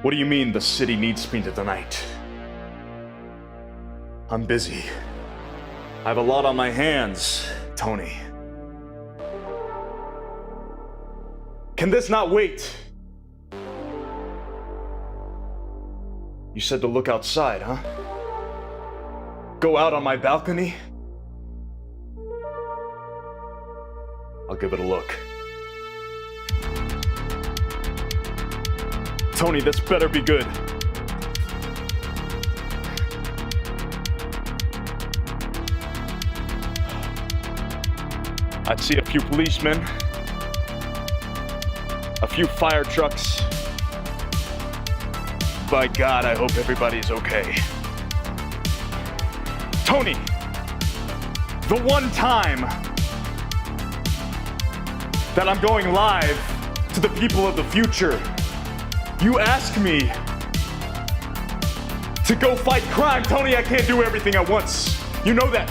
What do you mean the city needs me tonight? I'm busy. I have a lot on my hands, Tony. Can this not wait? You said to look outside, huh? Go out on my balcony? I'll give it a look. Tony, this better be good. I see a few policemen, a few fire trucks. By God, I hope everybody's okay. Tony, the one time that I'm going live to the people of the future, you ask me to go fight crime. Tony, I can't do everything at once. You know that.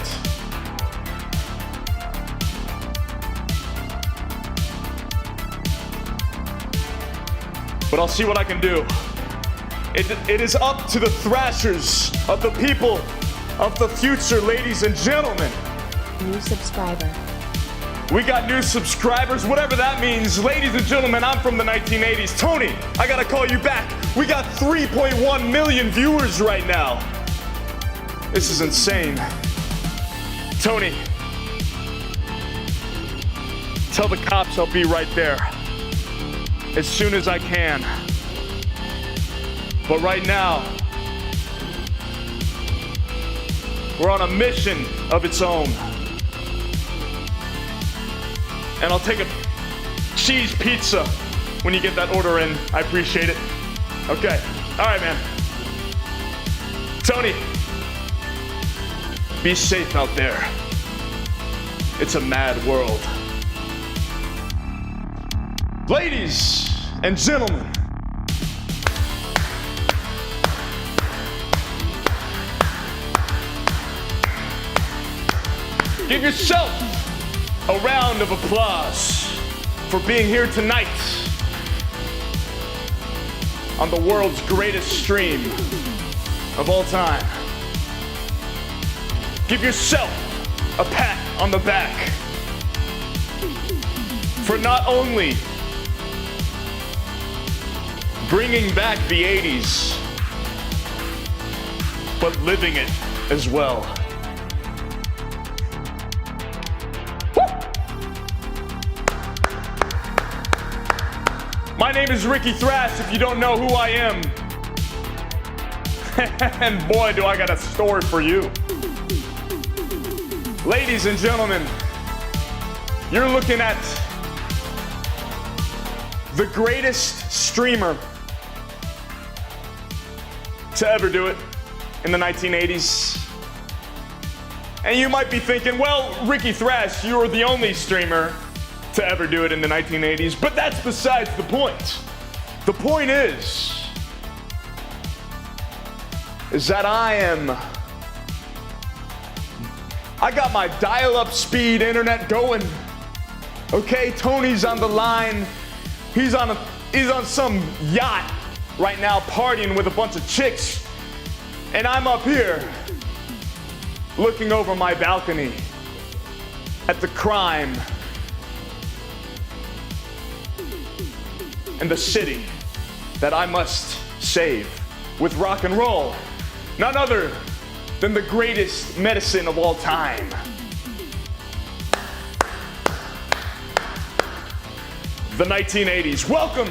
But I'll see what I can do. It is up to the thrashers of the people of the future, ladies and gentlemen. New subscriber. We got new subscribers, whatever that means. Ladies and gentlemen, I'm from the 1980s. Tony, I gotta call you back. We got 3.1 million viewers right now. This is insane. Tony, tell the cops I'll be right there as soon as I can. But right now, we're on a mission of its own. And I'll take a cheese pizza when you get that order in. I appreciate it. Okay. All right, man. Tony, be safe out there. It's a mad world. Ladies and gentlemen, give yourself a round of applause for being here tonight on the world's greatest stream of all time. Give yourself a pat on the back for not only bringing back the 80s, but living it as well. My name is Rikki Thrash, if you don't know who I am. And boy, do I got a story for you. Ladies and gentlemen, you're looking at the greatest streamer to ever do it in the 1980s. And you might be thinking, well, Rikki Thrash, you were the only streamer to ever do it in the 1980s, but that's besides the point. The point is that I got my dial-up speed internet going. Okay, Tony's on the line. He's on some yacht right now partying with a bunch of chicks. And I'm up here looking over my balcony at the crime and the city that I must save with rock and roll. None other than the greatest medicine of all time. The 1980s. Welcome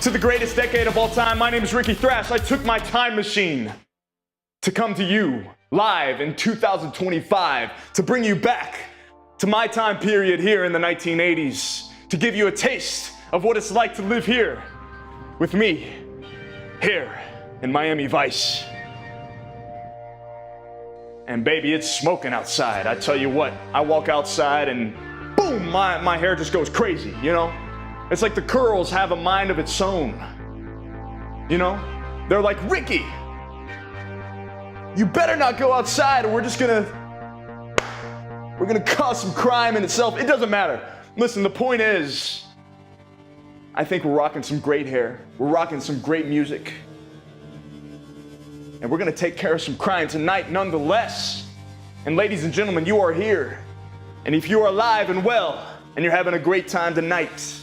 to the greatest decade of all time. My name is Rikki Thrash. I took my time machine to come to you live in 2025 to bring you back to my time period here in the 1980s, to give you a taste of what it's like to live here with me, here in Miami Vice. And baby, it's smoking outside. I tell you what, I walk outside and boom, my hair just goes crazy, you know? It's like the curls have a mind of its own, you know? They're like, Rikki, you better not go outside or we're gonna cause some crime in itself. It doesn't matter. Listen, the point is, I think we're rocking some great hair. We're rocking some great music. And we're gonna take care of some crime tonight nonetheless. And ladies and gentlemen, you are here. And if you are alive and well, and you're having a great time tonight,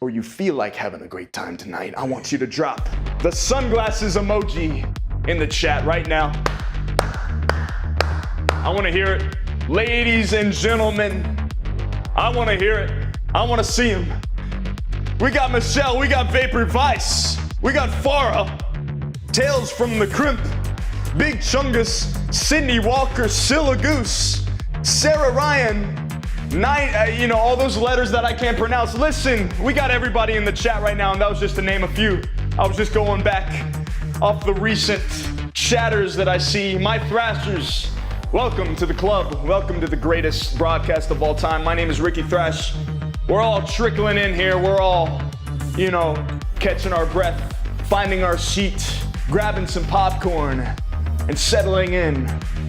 or you feel like having a great time tonight, I want you to drop the sunglasses emoji in the chat right now. I want to hear it. Ladies and gentlemen, I want to hear it. I want to see them. We got Michelle, we got Vapor Vice, we got Farah, Tales from the Crimp, Big Chungus, Sydney Walker, Scylla Goose, Sarah Ryan, all those letters that I can't pronounce. Listen, we got everybody in the chat right now, and that was just to name a few. I was just going back off the recent chatters that I see. My Thrashers, welcome to the club. Welcome to the greatest broadcast of all time. My name is Rikki Thrash. We're all trickling in here. We're all, catching our breath, finding our seat, grabbing some popcorn, and settling in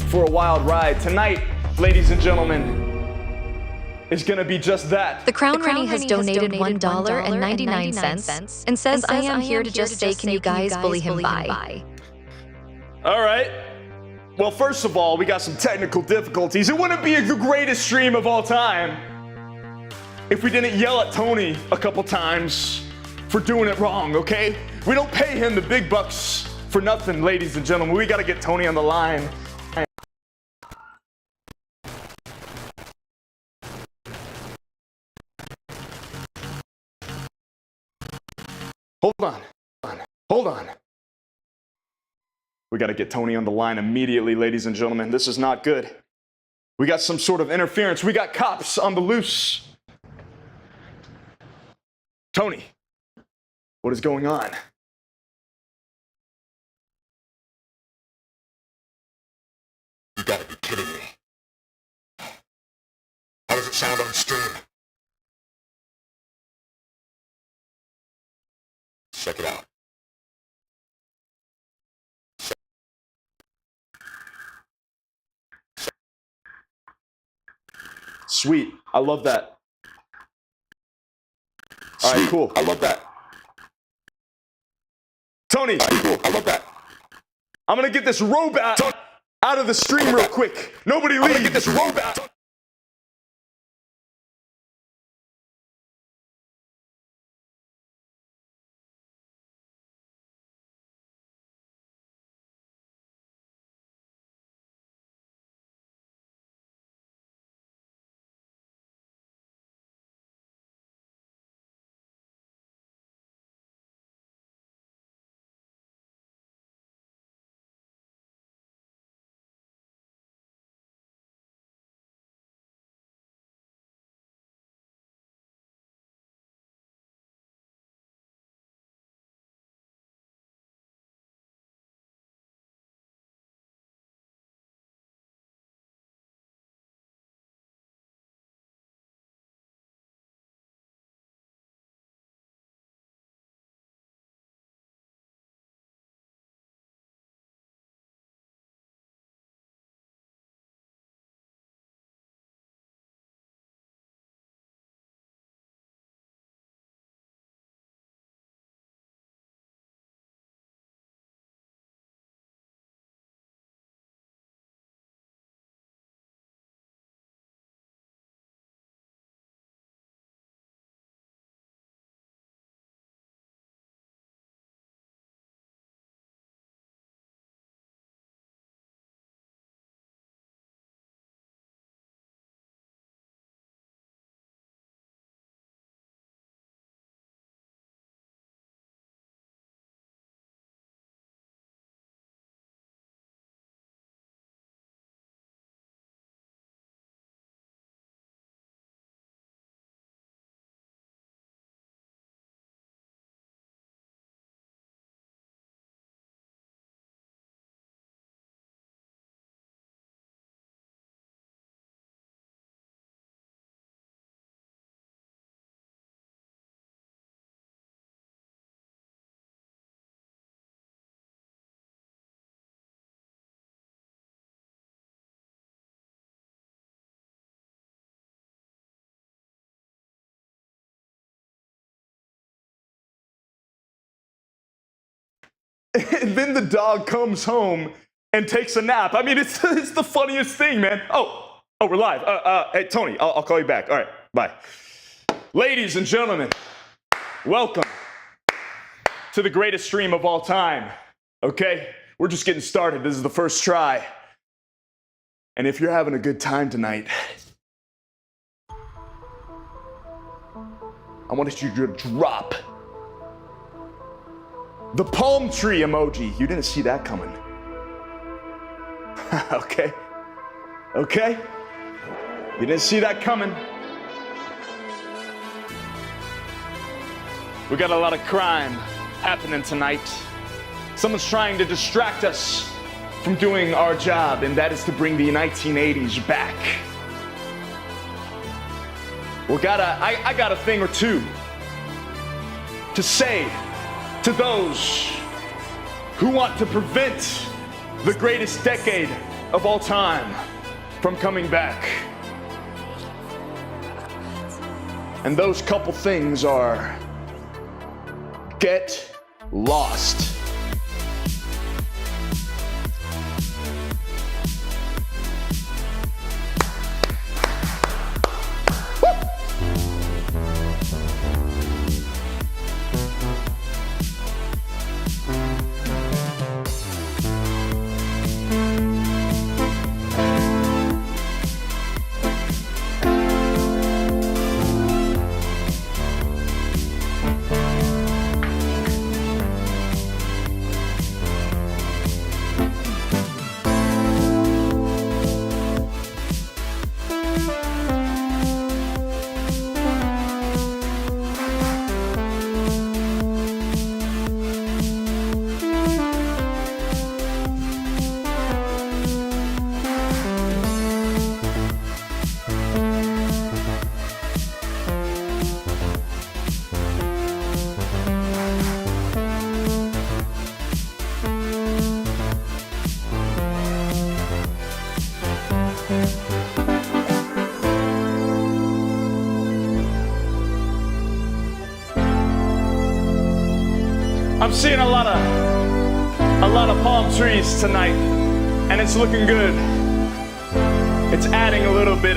for a wild ride. Tonight, ladies and gentlemen, is gonna be just that. The Crown Rennie has donated $1.99 and says, I am here to just say, can you guys bully him by? All right. Well, first of all, we got some technical difficulties. It wouldn't be the greatest stream of all time if we didn't yell at Tony a couple times for doing it wrong, okay? We don't pay him the big bucks for nothing, ladies and gentlemen. We gotta get Tony on the line. Hold on. We gotta get Tony on the line immediately, ladies and gentlemen. This is not good. We got some sort of interference. We got cops on the loose. Tony, what is going on? You gotta be kidding me. How does it sound on stream? Check it out. Sweet. I love that. All right, cool. I love that. Tony, All right, cool. I love that. I'm gonna get this robot out of the stream real quick. Nobody leave. I'm gonna get this robot. And then the dog comes home and takes a nap. I mean, it's the funniest thing, man. Oh, we're live. Hey, Tony, I'll call you back. All right, bye. Ladies and gentlemen, welcome to the greatest stream of all time, okay? We're just getting started. This is the first try. And if you're having a good time tonight, I want you to drop the palm tree emoji. You didn't see that coming. Okay? Okay? You didn't see that coming. We got a lot of crime happening tonight. Someone's trying to distract us from doing our job, and that is to bring the 1980s back. Well, I got a thing or two to say to those who want to prevent the greatest decade of all time from coming back. And those couple things are: get lost. I'm seeing a lot of palm trees tonight, and it's looking good. It's adding a little bit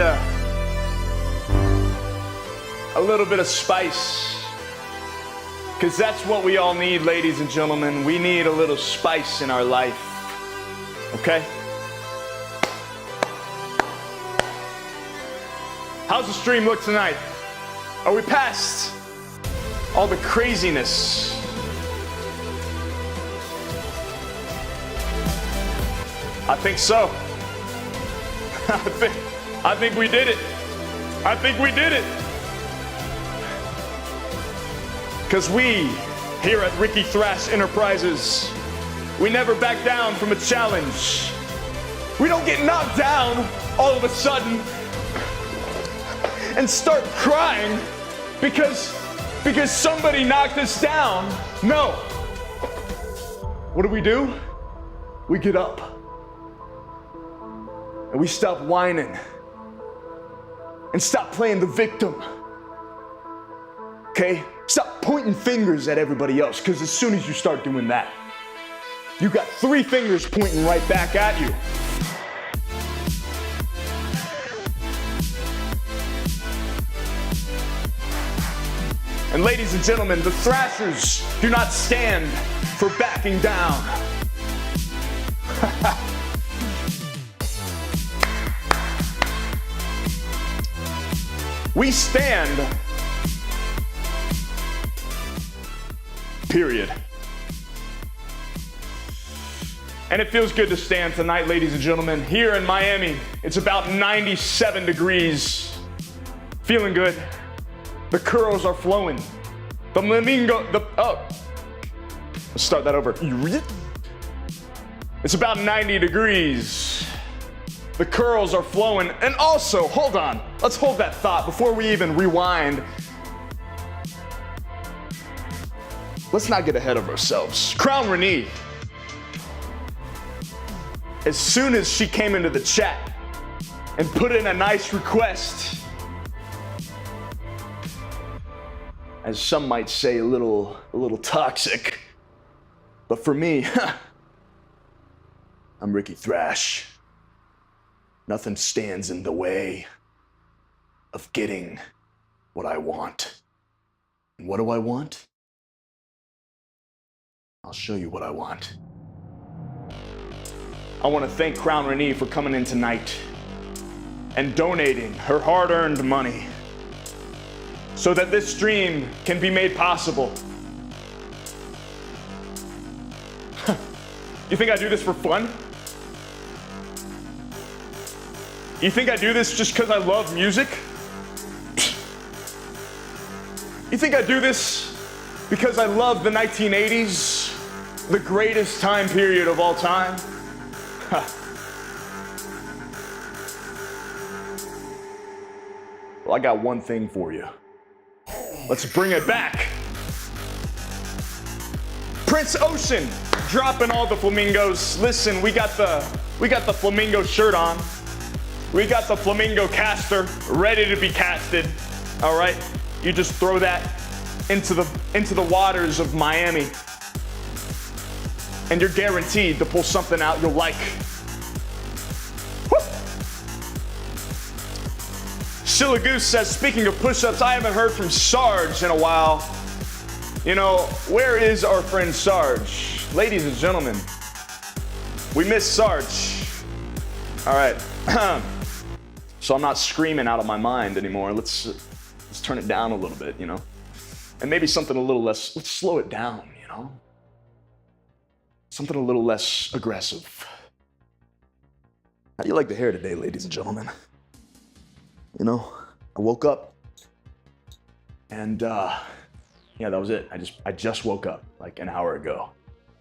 of spice, because that's what we all need, ladies and gentlemen. We need a little spice in our life, okay? How's the stream look tonight? Are we past all the craziness? I think so. I think we did it. I think we did it. Because we, here at Rikki Thrash Enterprises, we never back down from a challenge. We don't get knocked down all of a sudden and start crying because somebody knocked us down. No. What do? We get up. And we stop whining and stop playing the victim, okay? Stop pointing fingers at everybody else, because as soon as you start doing that, you got 3 fingers pointing right back at you. And ladies and gentlemen, the Thrashers do not stand for backing down. We stand, period. And it feels good to stand tonight, ladies and gentlemen. Here in Miami, it's about 97 degrees. Feeling good. The curls are flowing. The flamingo, let's start that over. It's about 90 degrees. The curls are flowing. And also, hold on. Let's hold that thought before we even rewind. Let's not get ahead of ourselves. Crown Renee, as soon as she came into the chat and put in a nice request, as some might say, a little toxic, But for me, I'm Rikki Thrash. Nothing stands in the way of getting what I want. And what do I want? I'll show you what I want. I want to thank Crown Renee for coming in tonight and donating her hard-earned money so that this stream can be made possible. You think I do this for fun? You think I do this just because I love music? You think I do this because I love the 1980s, the greatest time period of all time? Well, I got one thing for you. Let's bring it back. Prince Ocean dropping all the flamingos. Listen, we got the flamingo shirt on. We got the flamingo caster ready to be casted. All right, you just throw that into the waters of Miami, and you're guaranteed to pull something out you'll like. Woo! Shilla Goose says, speaking of push-ups, I haven't heard from Sarge in a while. You know, where is our friend Sarge? Ladies and gentlemen, we miss Sarge. All right, so I'm not screaming out of my mind anymore. Let's turn it down a little bit, you know? And maybe something a little less, let's slow it down, you know? Something a little less aggressive. How do you like the hair today, ladies and gentlemen? You know, I woke up and yeah, that was it. I just woke up like an hour ago.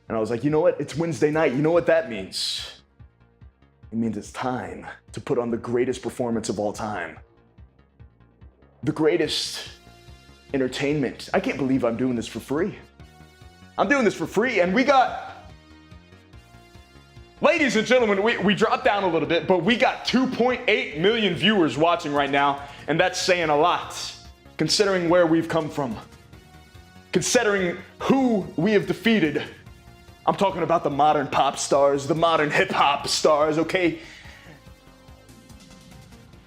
And I was like, you know what? It's Wednesday night. You know what that means? It means it's time to put on the greatest performance of all time. The greatest entertainment. I can't believe I'm doing this for free. I'm doing this for free, and we got, ladies and gentlemen, we dropped down a little bit, but we got 2.8 million viewers watching right now, and that's saying a lot, considering where we've come from. Considering who we have defeated. I'm talking about the modern pop stars, the modern hip hop stars, okay?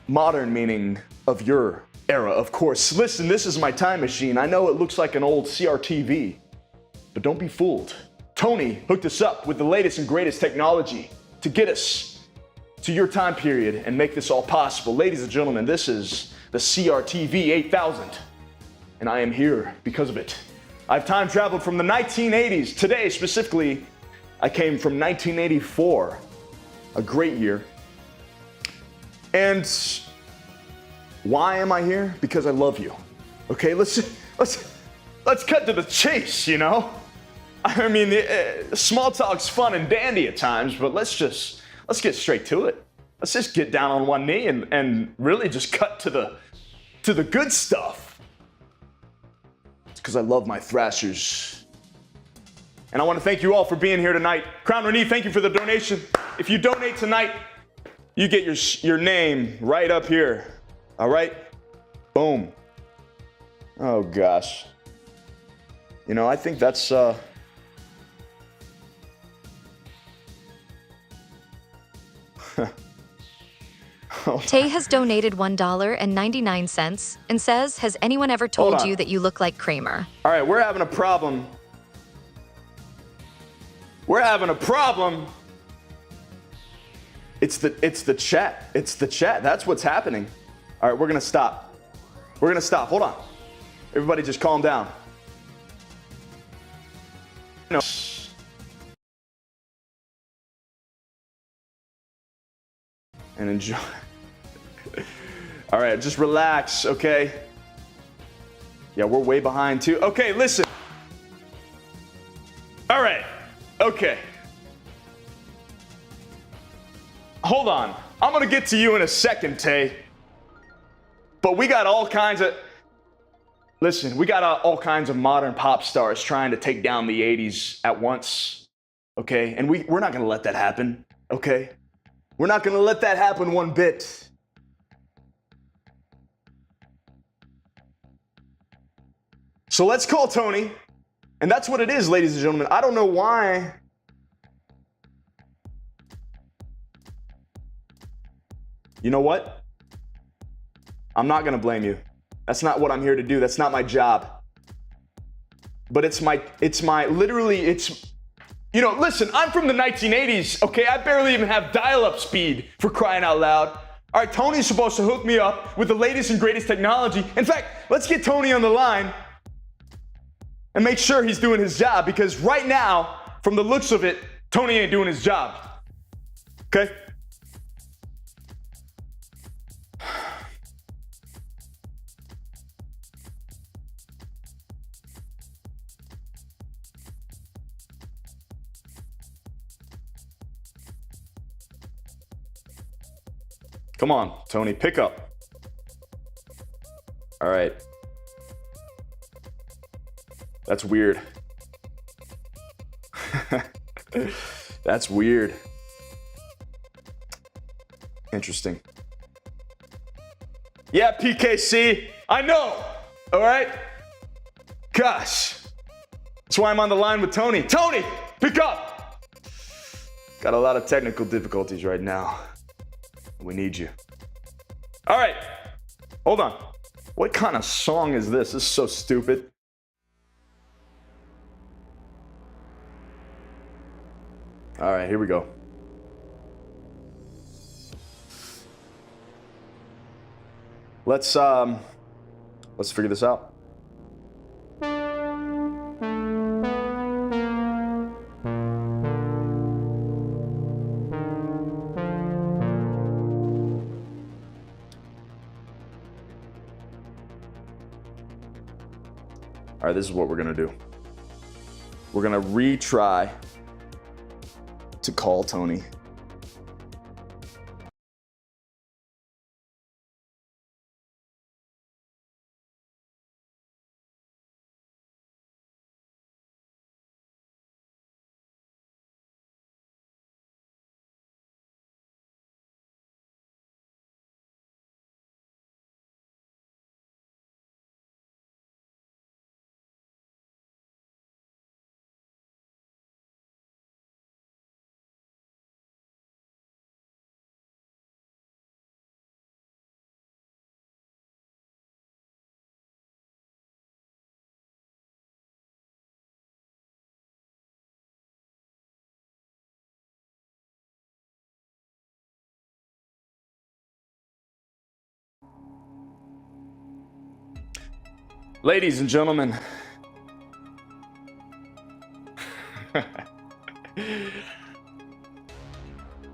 Modern meaning of your era, of course. Listen, this is my time machine. I know it looks like an old CRTV, but don't be fooled. Tony hooked us up with the latest and greatest technology to get us to your time period and make this all possible. Ladies and gentlemen, this is the CRTV 8000, and I am here because of it. I've time traveled from the 1980s. Today, specifically, I came from 1984, a great year. And why am I here? Because I love you. Okay, let's cut to the chase, you know? I mean, small talk's fun and dandy at times, but let's get straight to it. Let's just get down on one knee and really just cut to the good stuff. Because I love my thrashers. And I want to thank you all for being here tonight. Crown Renee, thank you for the donation. If you donate tonight, you get your name right up here. All right? Boom. Oh gosh. You know, I think that's Tay has donated $1.99 and says, has anyone ever told you that you look like Kramer? All right, we're having a problem. We're having a problem. It's the chat. It's the chat. That's what's happening. All right, we're gonna stop. We're gonna stop. Hold on. Everybody just calm down. No. And enjoy. All right, just relax, okay? Yeah, we're way behind too. Okay, listen. All right, okay. Hold on. I'm gonna get to you in a second, Tay. But we got all kinds of, listen, we got all kinds of modern pop stars trying to take down the 80s at once, okay? And we're not gonna let that happen, okay? We're not gonna let that happen one bit. So let's call Tony And that's what it is, ladies and gentlemen. I don't know why. You know what? I'm not gonna blame you. That's not what I'm here to do. That's not my job. But you know, listen, I'm from the 1980s, okay? I barely even have dial-up speed, for crying out loud. All right, Tony's supposed to hook me up with the latest and greatest technology. In fact, let's get Tony on the line and make sure he's doing his job, because right now, from the looks of it, Tony ain't doing his job. Okay? Come on, Tony, pick up. All right. That's weird. That's weird. Interesting. Yeah, PKC, I know. All right? Gosh. That's why I'm on the line with Tony. Tony, pick up. Got a lot of technical difficulties right now. We need you. All right. Hold on. What kind of song is this? This is so stupid. All right, here we go. Let's figure this out. All right, this is what we're gonna do. We're gonna retry to call Tony. Ladies and gentlemen,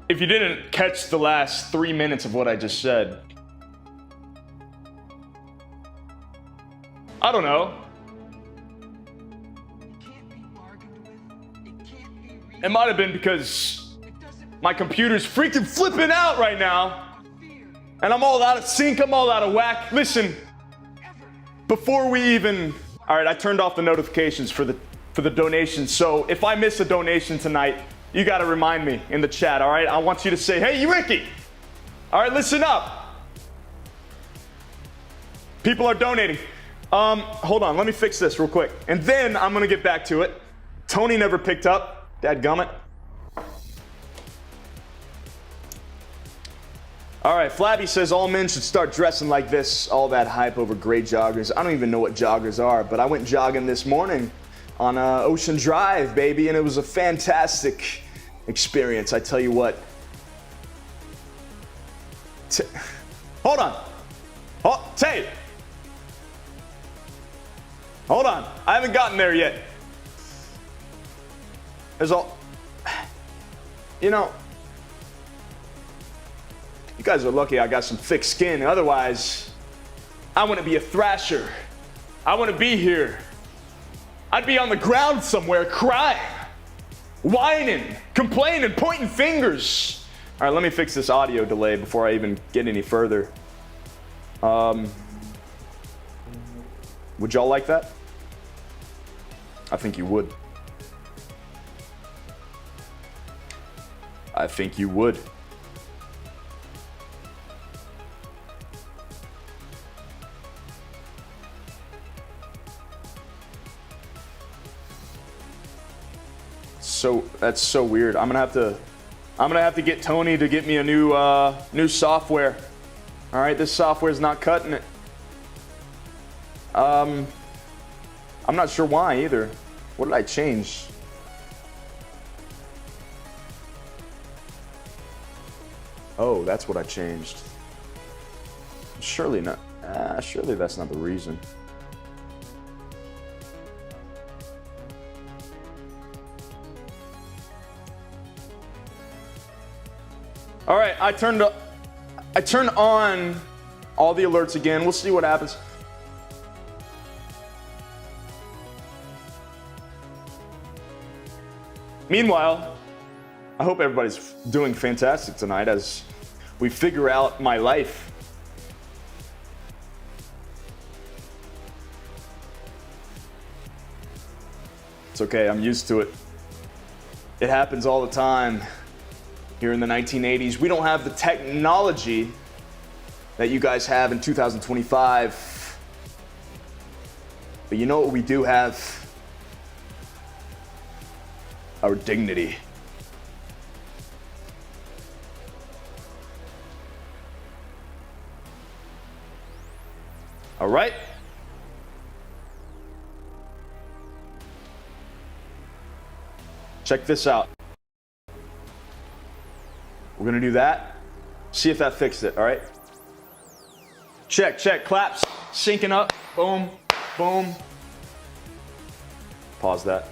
if you didn't catch the last 3 minutes of what I just said, I don't know. It might have been because my computer's freaking flipping out right now, and I'm all out of sync, I'm all out of whack. Listen. Before we even, all right, I turned off the notifications for the donations. So if I miss a donation tonight, you got to remind me in the chat. All right, I want you to say, "Hey, Rikki." All right, listen up. People are donating. Hold on, let me fix this real quick, and then I'm gonna get back to it. Tony never picked up. Dadgummit. All right, Flabby says all men should start dressing like this. All that hype over gray joggers. I don't even know what joggers are, but I went jogging this morning on Ocean Drive, baby, and it was a fantastic experience. I tell you what. Hold on. Oh, Tay. Hold on. I haven't gotten there yet. There's all. You know. You guys are lucky I got some thick skin. Otherwise, I wouldn't be a thrasher. I wouldn't be here. I'd be on the ground somewhere crying, whining, complaining, pointing fingers. All right, let me fix this audio delay before I even get any further. Would y'all like that? I think you would. I think you would. That's so weird. I'm gonna have to get Tony to get me a new software. All right, this software is not cutting it. I'm not sure why either. What did I change? Oh, that's what I changed. Surely not. Surely that's not the reason. All right, I turned on all the alerts again. We'll see what happens. Meanwhile, I hope everybody's doing fantastic tonight as we figure out my life. It's okay, I'm used to it. It happens all the time here in the 1980s. We don't have the technology that you guys have in 2025. But you know what we do have? Our dignity. All right. Check this out. We're gonna do that. See if that fixed it, all right? Check, claps, syncing up, boom, boom. Pause that.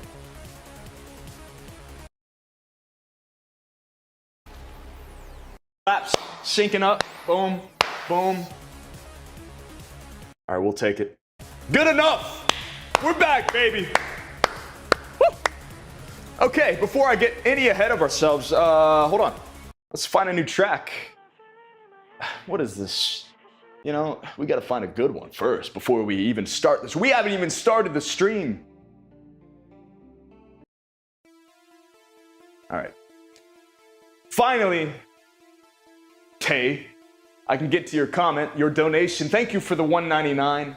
Claps, syncing up, boom, boom. All right, we'll take it. Good enough. We're back, baby. Woo. Okay, before I get any ahead of ourselves, hold on. Let's find a new track. What is this? You know, we gotta find a good one first before we even start this. We haven't even started the stream. All right. Finally, Tay, I can get to your comment, your donation. Thank you for the $1.99.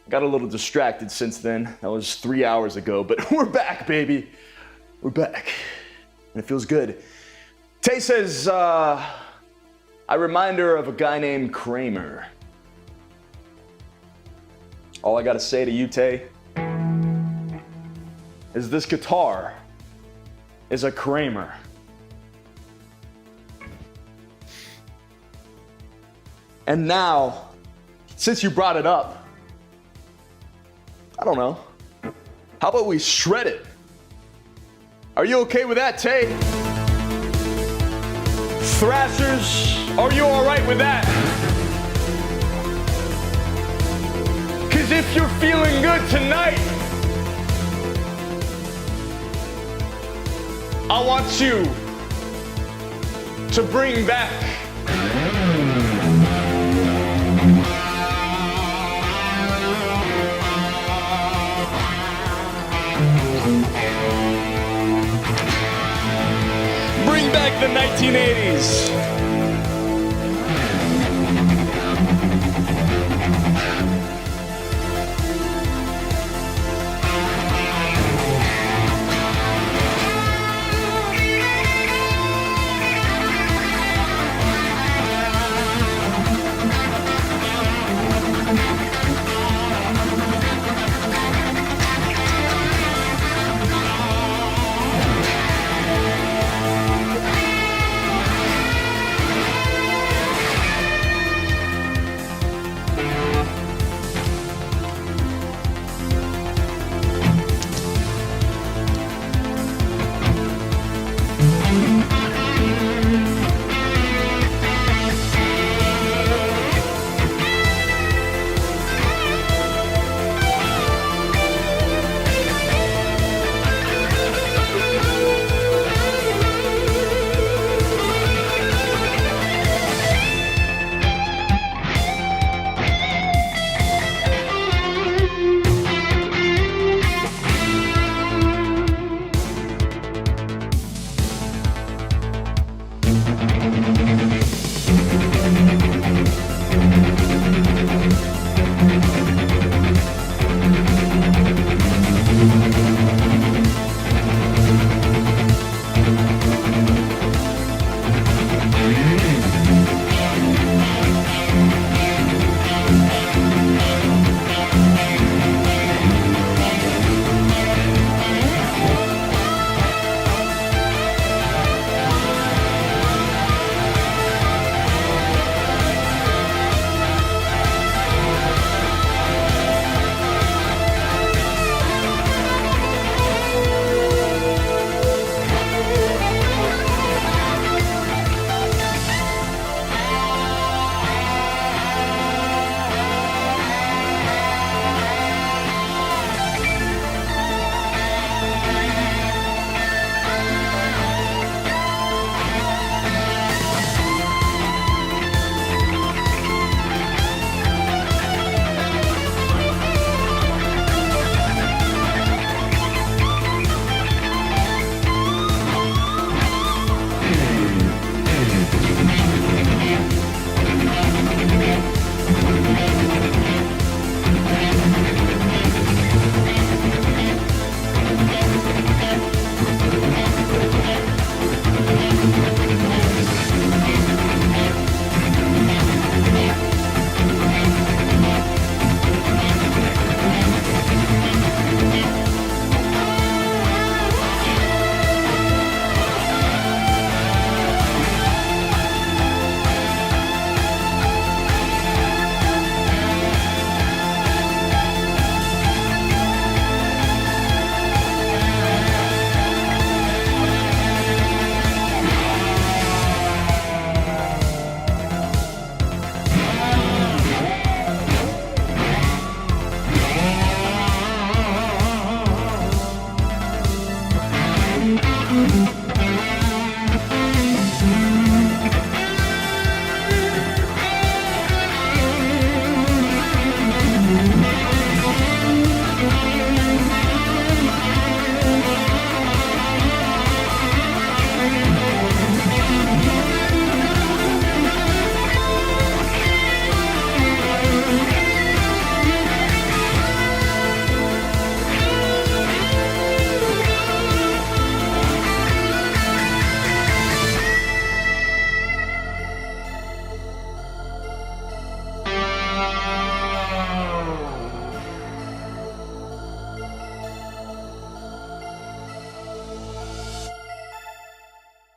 Got a little distracted since then. That was 3 hours ago, but we're back, baby. We're back. And it feels good. Tay says, I remind her of a guy named Kramer. All I gotta say to you, Tay, is this guitar is a Kramer. And now, since you brought it up, I don't know, how about we shred it? Are you okay with that, Tay? Thrashers, are you all right with that? Because if you're feeling good tonight, I want you to bring back the 1980s.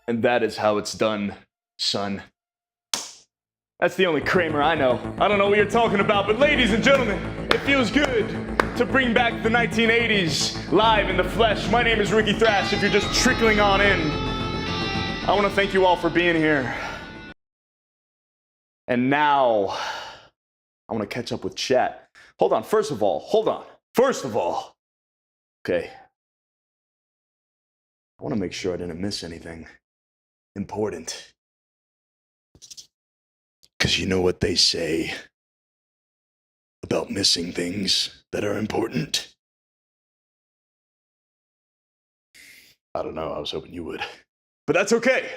And that is how it's done, son. That's the only Kramer I know. I don't know what you're talking about, but ladies and gentlemen, it feels good to bring back the 1980s live in the flesh. My name is Rikki Thrash. If you're just trickling on in, I want to thank you all for being here. And now, I want to catch up with chat. Hold on, first of all, okay. I want to make sure I didn't miss anything important. Because you know what they say about missing things that are important? I don't know, I was hoping you would. But that's okay.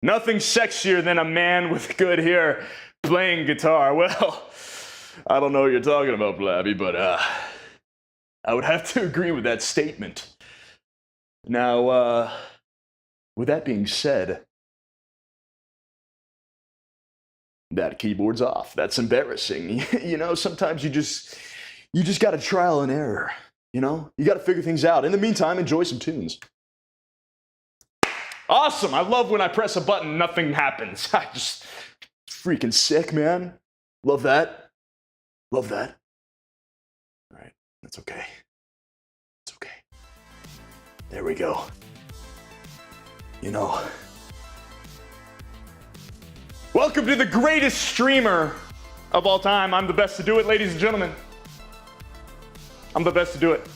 Nothing sexier than a man with good hair playing guitar. Well, I don't know what you're talking about, Blabby, but I would have to agree with that statement. Now, with that being said, that keyboard's off. That's embarrassing. You know, sometimes you just gotta trial and error. You know, you gotta figure things out. In the meantime, enjoy some tunes. Awesome! I love when I press a button, nothing happens. It's freaking sick, man. Love that. Love that. All right, that's okay. It's okay. There we go. You know. Welcome to the greatest streamer of all time. I'm the best to do it, ladies and gentlemen. I'm the best to do it.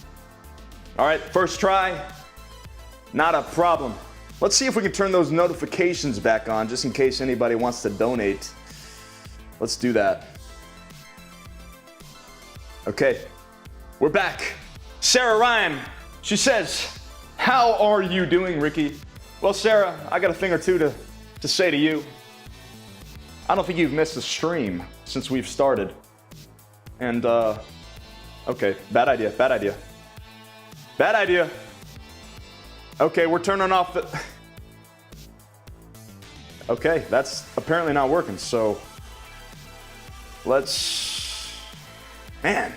All right, first try. Not a problem. Let's see if we can turn those notifications back on, just in case anybody wants to donate. Let's do that. Okay, we're back. Sarah Ryan, she says, how are you doing, Rikki? Well, Sarah, I got a thing or two to say to you. I don't think you've missed a stream since we've started. And, okay, bad idea. Okay, we're turning off the... Okay, that's apparently not working, so... Let's... Man.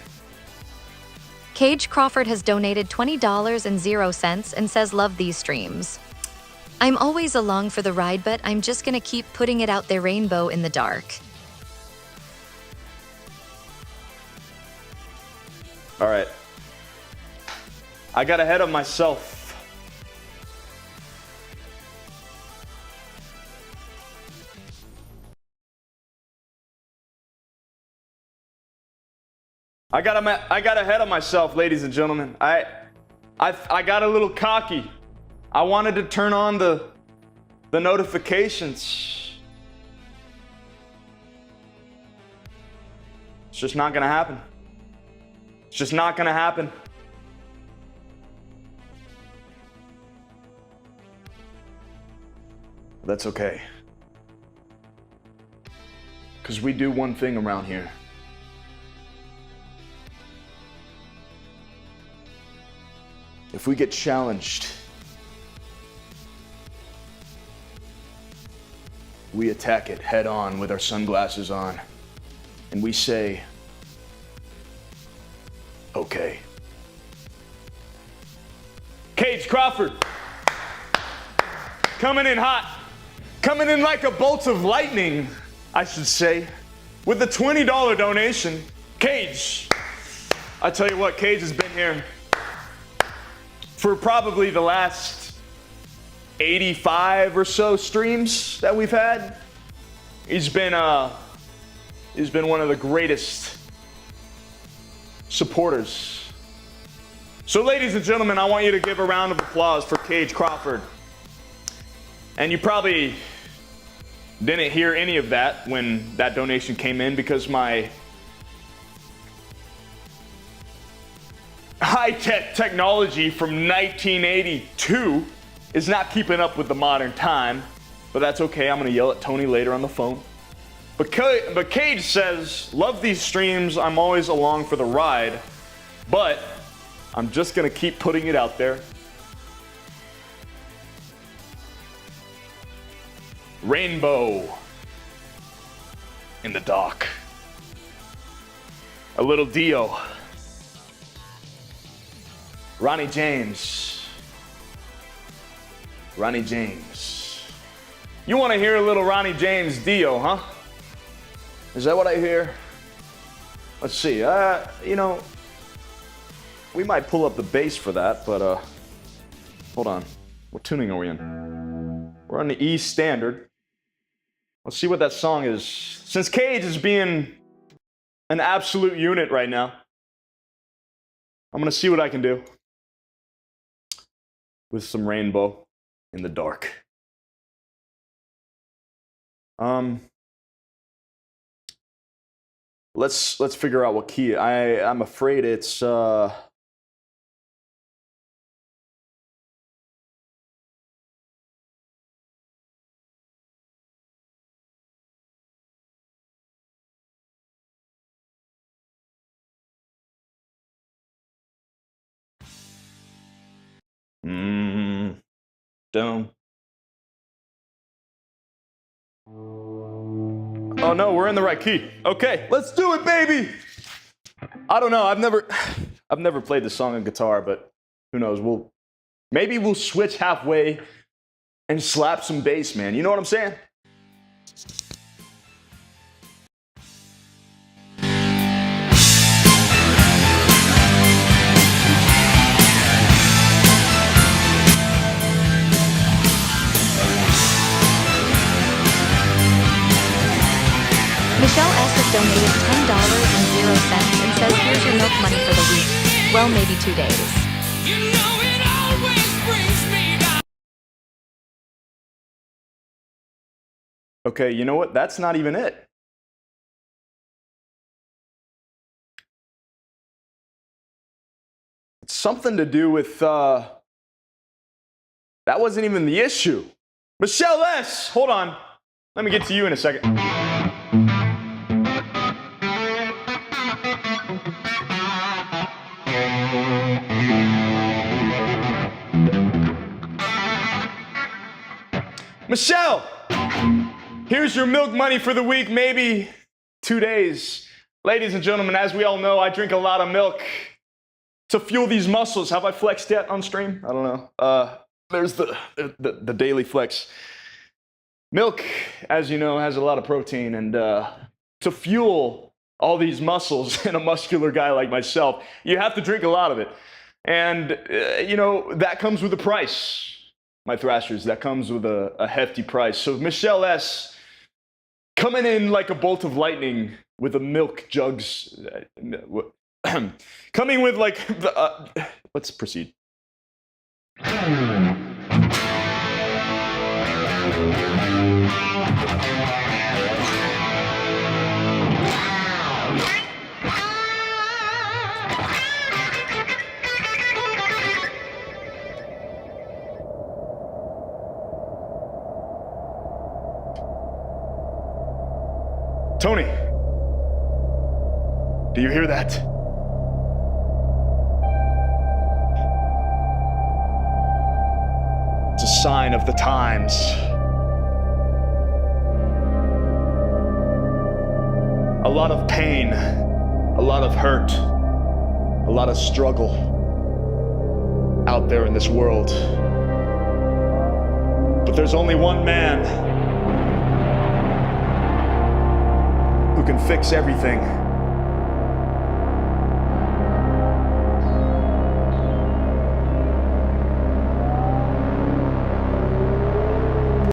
Cage Crawford has donated $20.00 and says love these streams. I'm always along for the ride, but I'm just gonna keep putting it out there, rainbow in the dark. All right. I got ahead of myself. I got ahead of myself, ladies and gentlemen. I got a little cocky. I wanted to turn on the notifications. It's just not gonna happen. It's just not gonna happen. That's okay. Because we do one thing around here. If we get challenged, we attack it head on with our sunglasses on, and we say, okay. Cage Crawford, coming in hot, coming in like a bolt of lightning, I should say, with the $20 donation. Cage, I tell you what, Cage has been here for probably the last 85 or so streams that we've had. He's been one of the greatest supporters. So ladies and gentlemen, I want you to give a round of applause for Cage Crawford. And you probably didn't hear any of that when that donation came in, because my high-tech technology from 1982 is not keeping up with the modern time, but that's okay. I'm gonna yell at Tony later on the phone. But Cage says, love these streams. I'm always along for the ride, but I'm just gonna keep putting it out there. Rainbow in the dock. A little Dio. Ronnie James. Ronnie James. You want to hear a little Ronnie James Dio, huh? Is that what I hear? Let's see. You know, we might pull up the bass for that, but hold on. What tuning are we in? We're on the E standard. Let's see what that song is. Since Cage is being an absolute unit right now, I'm gonna see what I can do with some Rainbow in the Dark. Let's figure out what key. I'm afraid it's down. Oh no, we're in the right key. Okay, let's do it, baby. I don't know. I've never played this song on guitar, but who knows? Maybe we'll switch halfway and slap some bass, man. You know what I'm saying? Michelle S. has donated $10.00 and says, here's your milk money for the week. Well, maybe 2 days. You know it always brings me down. Okay, you know what? That's not even it. It's something to do with, that wasn't even the issue. Michelle S., hold on. Let me get to you in a second. Michelle, here's your milk money for the week, maybe 2 days. Ladies and gentlemen, as we all know, I drink a lot of milk to fuel these muscles. Have I flexed yet on stream? I don't know. There's the daily flex. Milk, as you know, has a lot of protein, and to fuel all these muscles in a muscular guy like myself, you have to drink a lot of it. And, you know, that comes with a price. My Thrashers, that comes with a hefty price. So Michelle S. coming in like a bolt of lightning with the milk jugs. Coming with like the, let's proceed. Tony, do you hear that? It's a sign of the times. A lot of pain, a lot of hurt, a lot of struggle out there in this world. But there's only one man who can fix everything.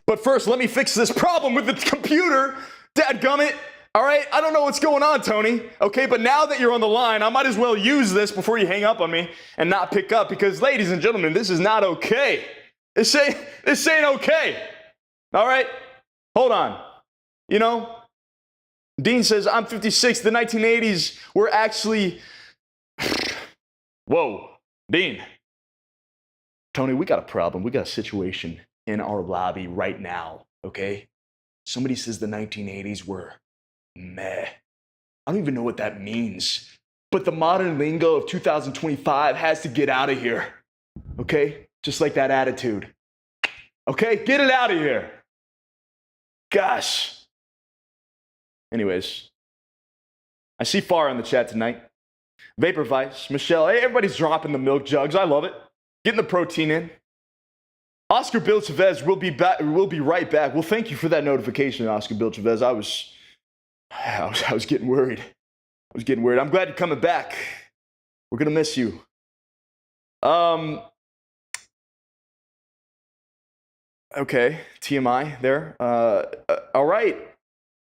But first, let me fix this problem with the computer. Dadgummit. All right, I don't know what's going on, Tony. Okay, but now that you're on the line, I might as well use this before you hang up on me and not pick up, because, ladies and gentlemen, this is not okay. This ain't okay. All right, hold on. You know, Dean says, I'm 56. The 1980s were actually... Whoa, Dean. Tony, we got a problem. We got a situation in our lobby right now, okay? Somebody says the 1980s were meh. I don't even know what that means. But the modern lingo of 2025 has to get out of here, okay? Just like that attitude. Okay, get it out of here. Gosh. Anyways, I see Far in the chat tonight. Vapor Vice, Michelle, hey, everybody's dropping the milk jugs. I love it. Getting the protein in. Oscar Bill Chavez will be back. We'll be right back. Well, thank you for that notification, Oscar Bill Chavez. I was getting worried. I'm glad you're coming back. We're gonna miss you. Okay, TMI there. All right.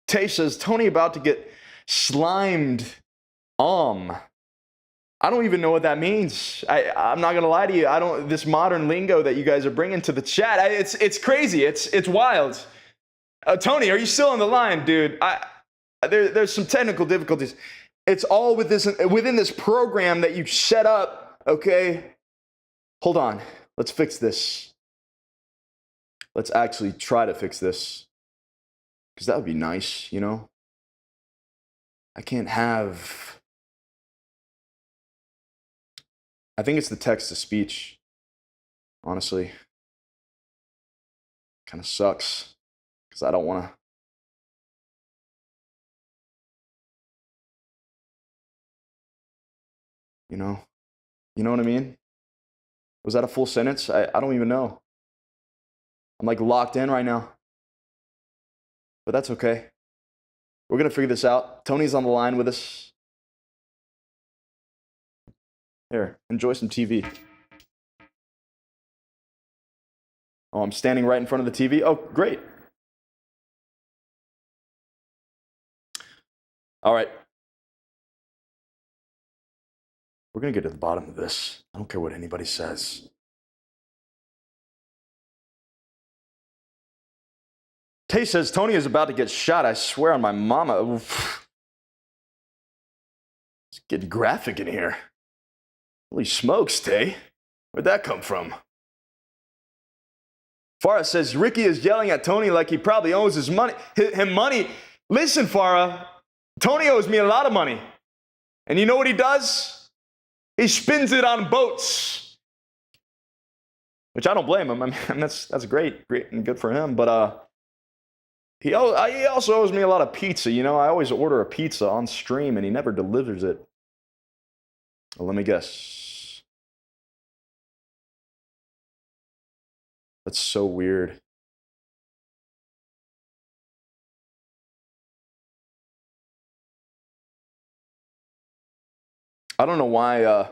Tay says, Tony about to get slimed. I don't even know what that means. I'm not gonna lie to you. This modern lingo that you guys are bringing to the chat, it's crazy. It's wild. Tony, are you still on the line, dude? There's some technical difficulties. It's all within this program that you set up. Okay, hold on. Let's fix this. Let's actually try to fix this, because that would be nice, you know. I can't have. I think it's the text to speech, honestly. Kind of sucks, because I don't want to. You know what I mean? Was that a full sentence? I don't even know. I'm like locked in right now. But that's okay. We're going to figure this out. Tony's on the line with us. Here, enjoy some TV. Oh, I'm standing right in front of the TV? Oh, great. All right. We're going to get to the bottom of this. I don't care what anybody says. Tay says, Tony is about to get shot. I swear on my mama. Oof. It's getting graphic in here. Holy smokes, Tay. Where'd that come from? Farah says, Rikki is yelling at Tony like he probably owes him money. Listen, Farah, Tony owes me a lot of money. And you know what he does? He spins it on boats. Which I don't blame him. I mean, that's great and good for him. But he also owes me a lot of pizza. You know, I always order a pizza on stream and he never delivers it. Well, let me guess. That's so weird. I don't know why. All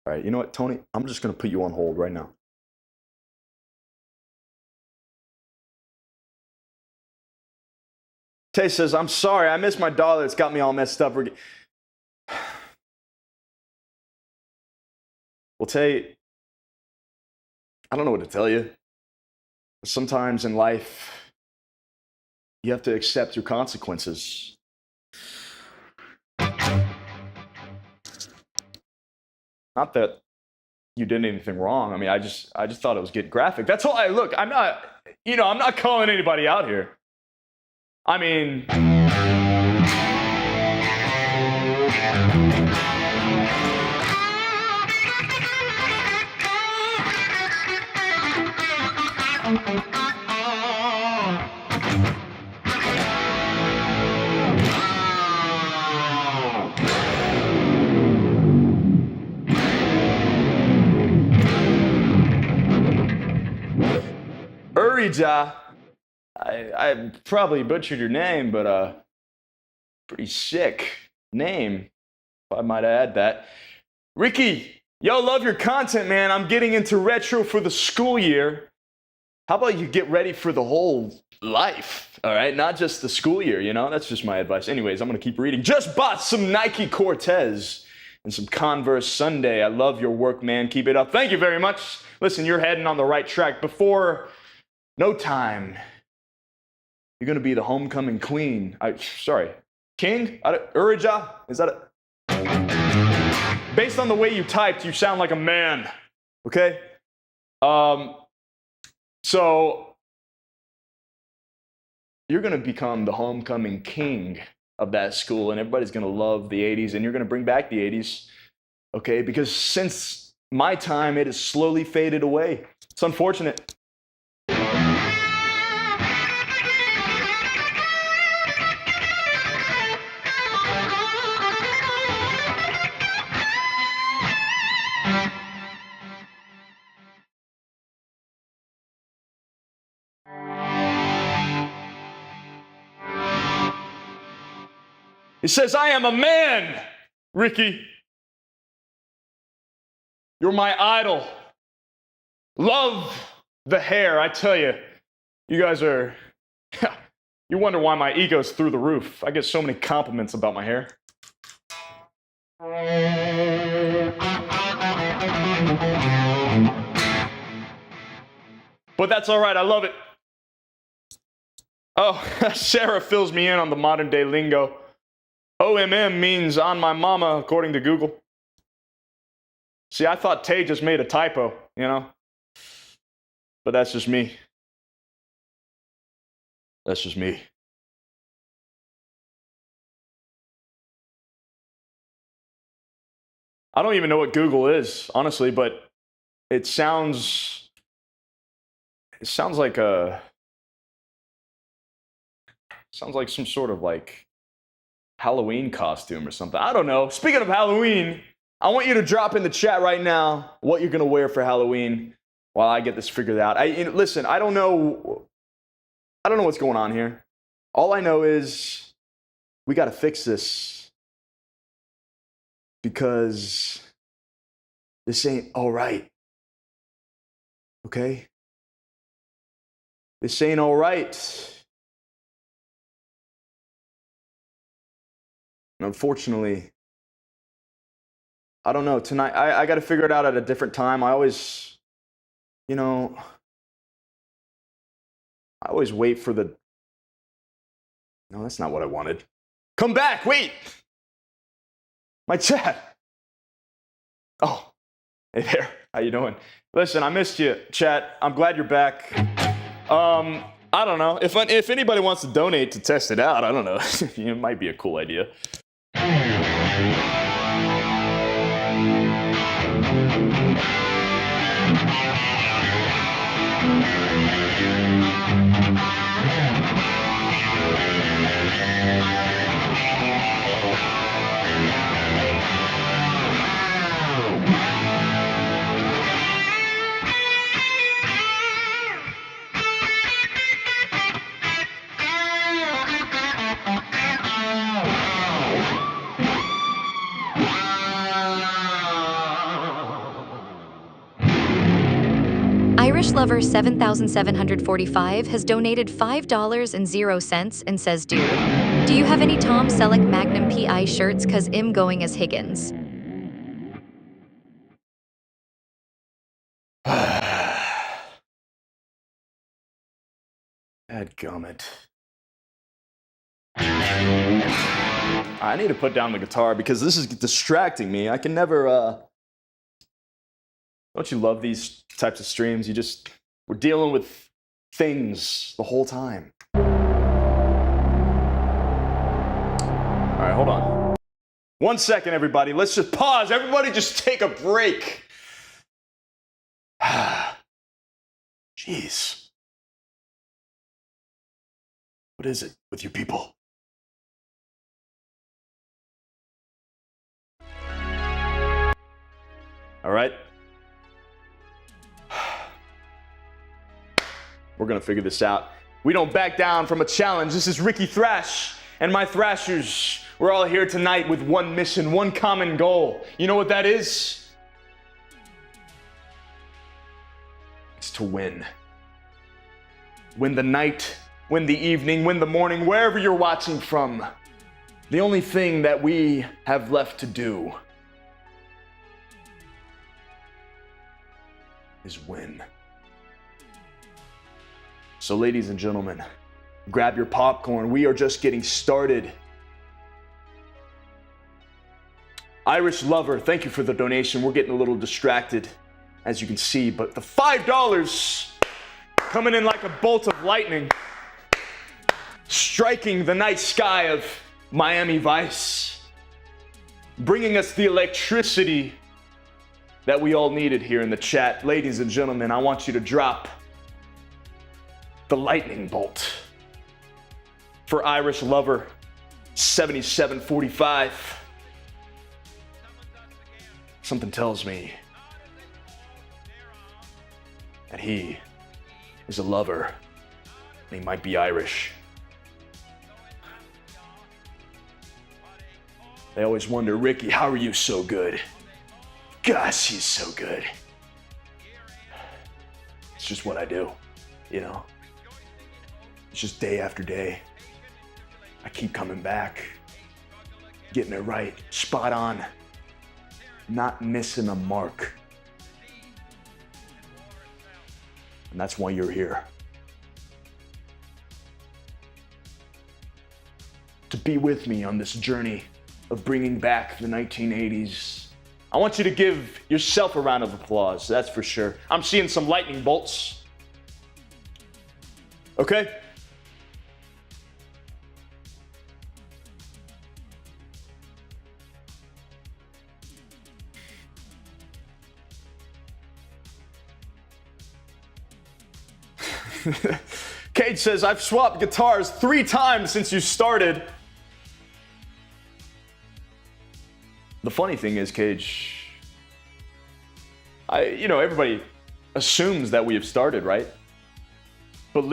right, you know what, Tony? I'm just going to put you on hold right now. Tay says, I'm sorry, I missed my dollar. It's got me all messed up. Well, Tay, I don't know what to tell you. Sometimes in life, you have to accept your consequences. Not that you did anything wrong. I mean, I just thought it was getting graphic. That's all. Look, I'm not calling anybody out here. I mean, Urija, I probably butchered your name, but pretty sick name, if I might add that. Rikki, yo, love your content, man. I'm getting into retro for the school year. How about you get ready for the whole life, all right? Not just the school year, you know? That's just my advice. Anyways, I'm going to keep reading. Just bought some Nike Cortez and some Converse Sunday. I love your work, man. Keep it up. Thank you very much. Listen, you're heading on the right track. Before no time, you're going to be the homecoming queen. King? Urija? Is that it? Based on the way you typed, you sound like a man. Okay? So, you're going to become the homecoming king of that school, and everybody's going to love the 80s, and you're going to bring back the 80s. Okay? Because since my time, it has slowly faded away. It's unfortunate. He says, I am a man, Rikki. You're my idol. Love the hair, I tell you. You guys are... You wonder why my ego's through the roof. I get so many compliments about my hair. But that's all right, I love it. Oh, Sarah fills me in on the modern day lingo. OMM means on my mama, according to Google. See, I thought Tay just made a typo, you know? But that's just me. That's just me. I don't even know what Google is, honestly, but it sounds like some sort of like Halloween costume or something. I don't know. Speaking of Halloween, I want you to drop in the chat right now what you're gonna wear for Halloween while I get this figured out. Listen, I don't know what's going on here. All I know is we gotta fix this because this ain't all right. Okay? This ain't all right. And unfortunately, I don't know. Tonight, I got to figure it out at a different time. I always wait for the... No, that's not what I wanted. Come back, wait! My chat. Oh, hey there. How you doing? Listen, I missed you, chat. I'm glad you're back. I don't know. If anybody wants to donate to test it out, I don't know. It might be a cool idea. Irish Lover 7745 has donated $5.00 and says, dude, do you have any Tom Selleck Magnum PI shirts cause I'm going as Higgins? Dadgummit. I need to put down the guitar because this is distracting me. I can never, Don't you love these types of streams? We're dealing with things the whole time. All right, hold on. 1 second, everybody. Let's just pause. Everybody just take a break. Jeez. What is it with you people? All right. We're gonna figure this out. We don't back down from a challenge. This is Rikki Thrash and my Thrashers. We're all here tonight with one mission, one common goal. You know what that is? It's to win. Win the night, win the evening, win the morning, wherever you're watching from. The only thing that we have left to do is win. So ladies and gentlemen, grab your popcorn. We are just getting started. Irish Lover, thank you for the donation. We're getting a little distracted, as you can see, but the $5 coming in like a bolt of lightning, striking the night sky of Miami Vice, bringing us the electricity that we all needed here in the chat. Ladies and gentlemen, I want you to drop the lightning bolt for Irish Lover 7745. Something tells me that he is a lover and he might be Irish. They always wonder, Rikki, how are you so good? Gosh, he's so good. It's just what I do, you know? It's just day after day. I keep coming back, getting it right, spot on, not missing a mark. And that's why you're here. To be with me on this journey of bringing back the 1980s. I want you to give yourself a round of applause, that's for sure. I'm seeing some lightning bolts. Okay? Cage says, I've swapped guitars 3 times since you started. The funny thing is, Cage, everybody assumes that we have started, right? But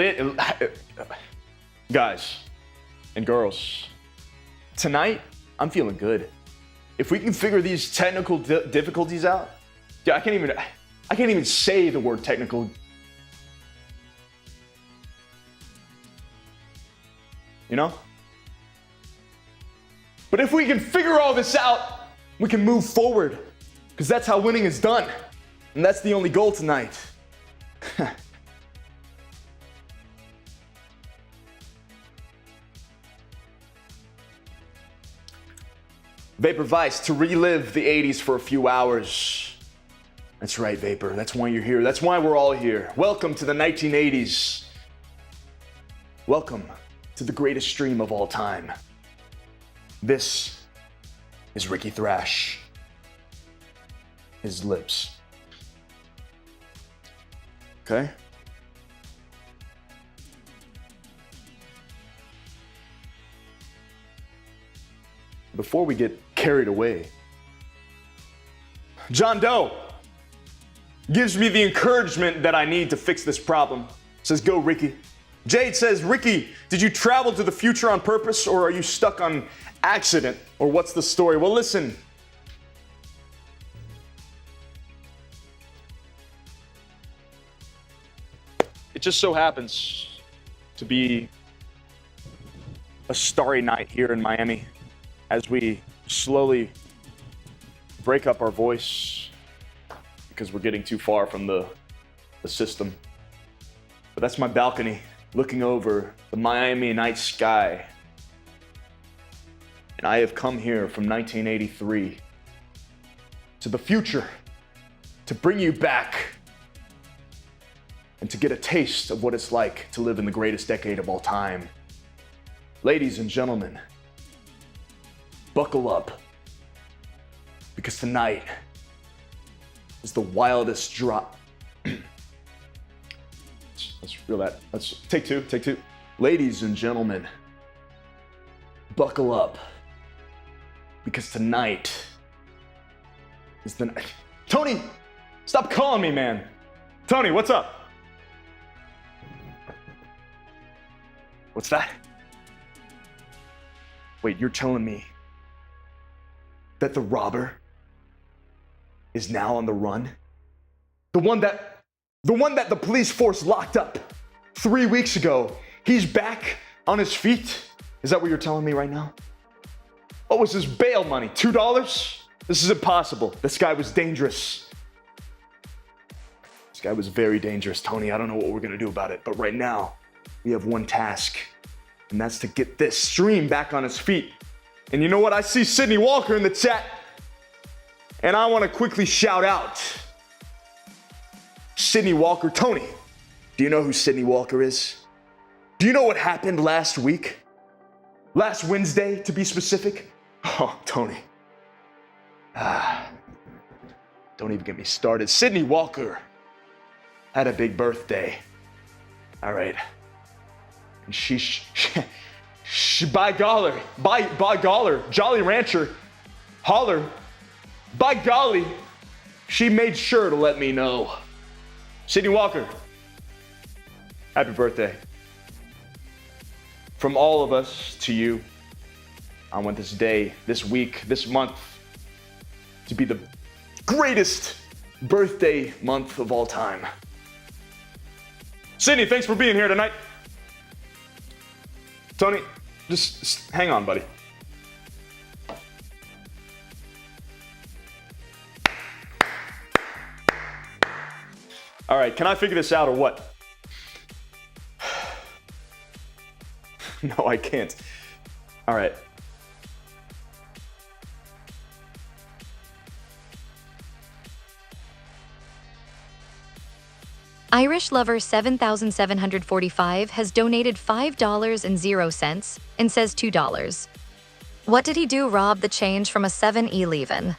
guys and girls, tonight, I'm feeling good. If we can figure these technical difficulties out, I can't even say the word technical. You know? But if we can figure all this out, we can move forward. Because that's how winning is done. And that's the only goal tonight. Vapor Vice, to relive the 80s for a few hours. That's right, Vapor. That's why you're here. That's why we're all here. Welcome to the 1980s. Welcome to the greatest stream of all time. This is Rikki Thrash. His lips. Okay? Before we get carried away, John Doe gives me the encouragement that I need to fix this problem. Says, go, Rikki. Jade says, Rikki, did you travel to the future on purpose, or are you stuck on accident? Or what's the story? Well, listen. It just so happens to be a starry night here in Miami as we slowly break up our voice because we're getting too far from the system. But that's my balcony, looking over the Miami night sky. And I have come here from 1983 to the future to bring you back and to get a taste of what it's like to live in the greatest decade of all time. Ladies and gentlemen, buckle up, because tonight is the wildest drop. Let's feel that. Let's take two. Ladies and gentlemen, buckle up, because tonight is the night. Tony, stop calling me, man. Tony, what's up? What's that? Wait, you're telling me that the robber is now on the run? The one that the police force locked up 3 weeks ago, he's back on his feet? Is that what you're telling me right now? What was his bail money? $2? This is impossible. This guy was dangerous. This guy was very dangerous, Tony. I don't know what we're gonna do about it, but right now, we have one task, and that's to get this stream back on its feet. And you know what? I see Sydney Walker in the chat, and I want to quickly shout out Sydney Walker. Tony, do you know who Sydney Walker is? Do you know what happened last week? Last Wednesday, to be specific? Oh, Tony. Don't even get me started. Sydney Walker had a big birthday. All right. And she by golly, Jolly Rancher, holler, by golly, she made sure to let me know. Sydney Walker, happy birthday. From all of us to you, I want this day, this week, this month to be the greatest birthday month of all time. Sydney, thanks for being here tonight. Tony, just hang on, buddy. All right, can I figure this out or what? No, I can't. All right. Irish Lover 7745 has donated $5.00 and says $2. What did he do? Rob the change from a 7-Eleven.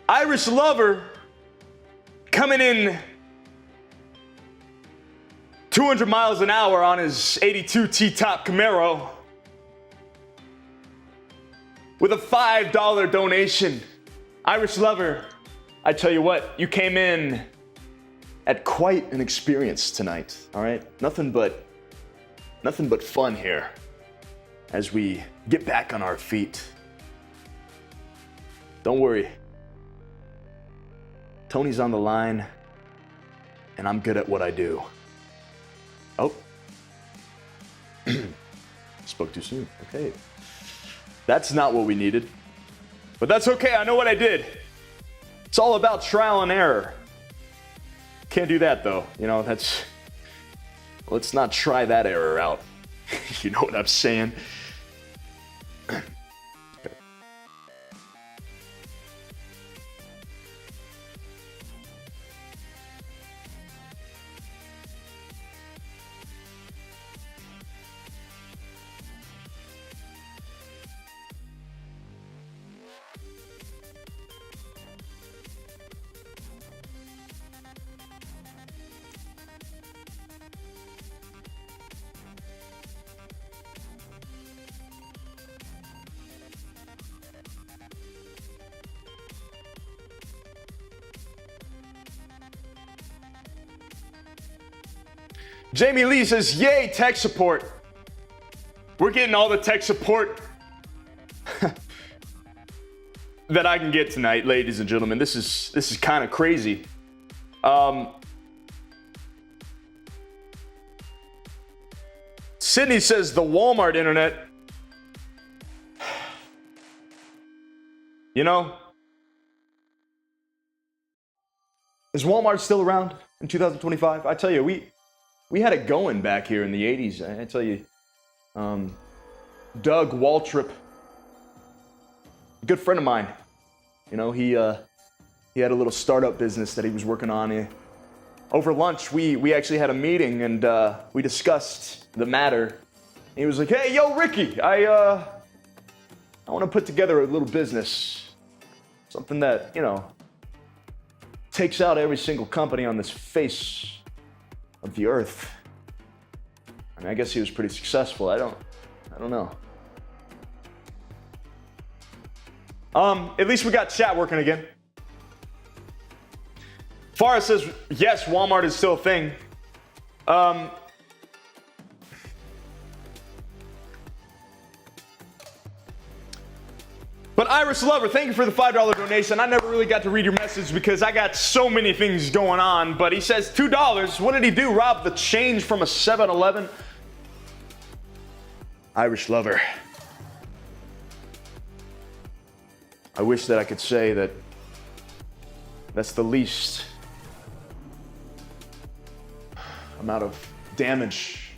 Irish Lover coming in 200 miles an hour on his 82 T-top Camaro with a $5 donation. Irish Lover, I tell you what, you came in at quite an experience tonight, all right? Nothing but fun here as we get back on our feet. Don't worry. Tony's on the line, and I'm good at what I do. Oh. Spoke too soon. Okay. That's not what we needed. But that's okay, I know what I did. It's all about trial and error. Can't do that, though. You know, let's not try that error out. You know what I'm saying? Jamie Lee says, yay, tech support. We're getting all the tech support that I can get tonight, ladies and gentlemen. This is kind of crazy. Sydney says the Walmart internet. You know, is Walmart still around in 2025? I tell you, we had it going back here in the 80s. I tell you, Doug Waltrip, a good friend of mine, you know, he had a little startup business that he was working on. Over lunch, we actually had a meeting and we discussed the matter. He was like, hey, yo, Rikki, I want to put together a little business, something that, you know, takes out every single company on this face of the earth. I mean, I guess he was pretty successful. I don't know. At least we got chat working again. Farah says, yes, Walmart is still a thing. But Irish Lover, thank you for the $5 donation. I never really got to read your message because I got so many things going on. But he says $2. What did he do? Rob the change from a 7-Eleven? Irish Lover. I wish that I could say that that's the least amount of damage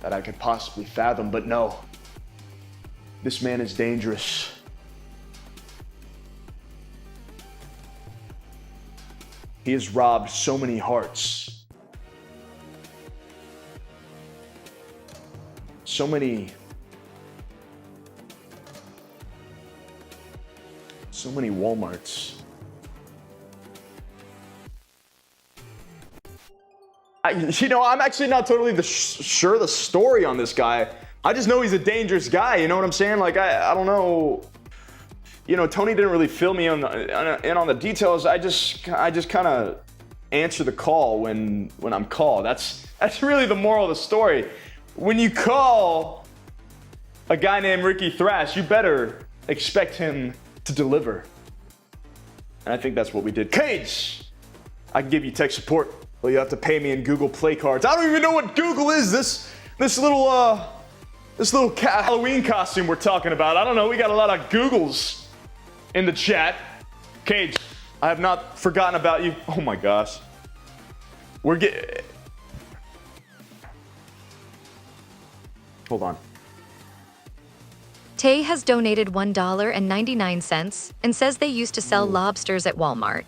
that I could possibly fathom, but no. This man is dangerous. He has robbed so many hearts. So many Walmarts. I'm actually not totally sure the story on this guy. I just know he's a dangerous guy, you know what I'm saying? Like, I don't know. Tony didn't really fill me in on the details. I just kind of answer the call when I'm called. That's really the moral of the story. When you call a guy named Rikki Thrash, you better expect him to deliver. And I think that's what we did. Cage, I can give you tech support. Well, you have to pay me in Google Play cards. I don't even know what Google is. This little Halloween costume we're talking about. I don't know. We got a lot of Googles in the chat. Cage, I have not forgotten about you. Oh my gosh. Hold on. Tay has donated $1.99 and says they used to sell lobsters at Walmart.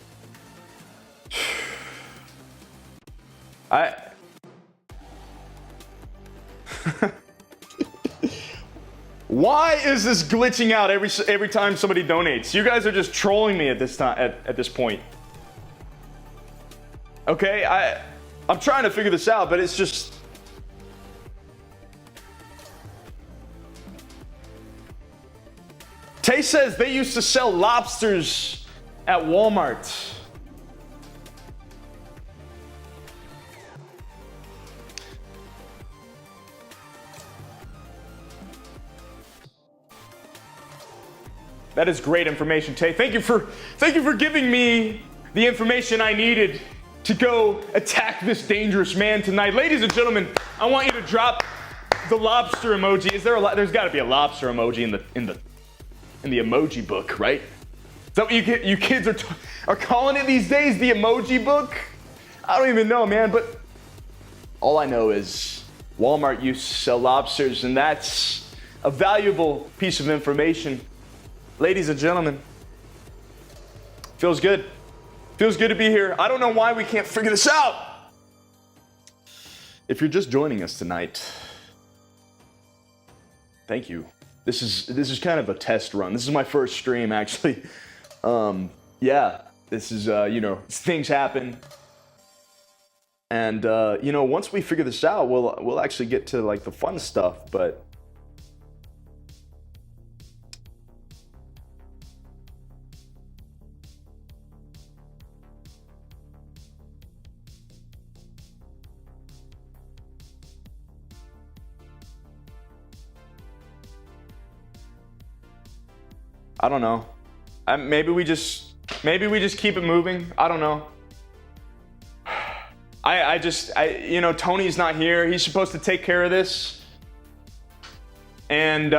Why is this glitching out every time somebody donates? You guys are just trolling me at this time at this point. Okay, I'm trying to figure this out, but it's just Tay says they used to sell lobsters at Walmart. That is great information, Tay. Thank you for giving me the information I needed to go attack this dangerous man tonight. Ladies and gentlemen, I want you to drop the lobster emoji. There's got to be a lobster emoji in the emoji book, right? Is that what you kids are calling it these days? The emoji book? I don't even know, man. But all I know is Walmart used to sell lobsters, and that's a valuable piece of information. Ladies and gentlemen, feels good. Feels good to be here. I don't know why we can't figure this out. If you're just joining us tonight, thank you. This is kind of a test run. This is my first stream, actually. Yeah, this is things happen, and once we figure this out, we'll actually get to like the fun stuff, but. I don't know. Maybe we just keep it moving. I don't know. Tony's not here. He's supposed to take care of this, and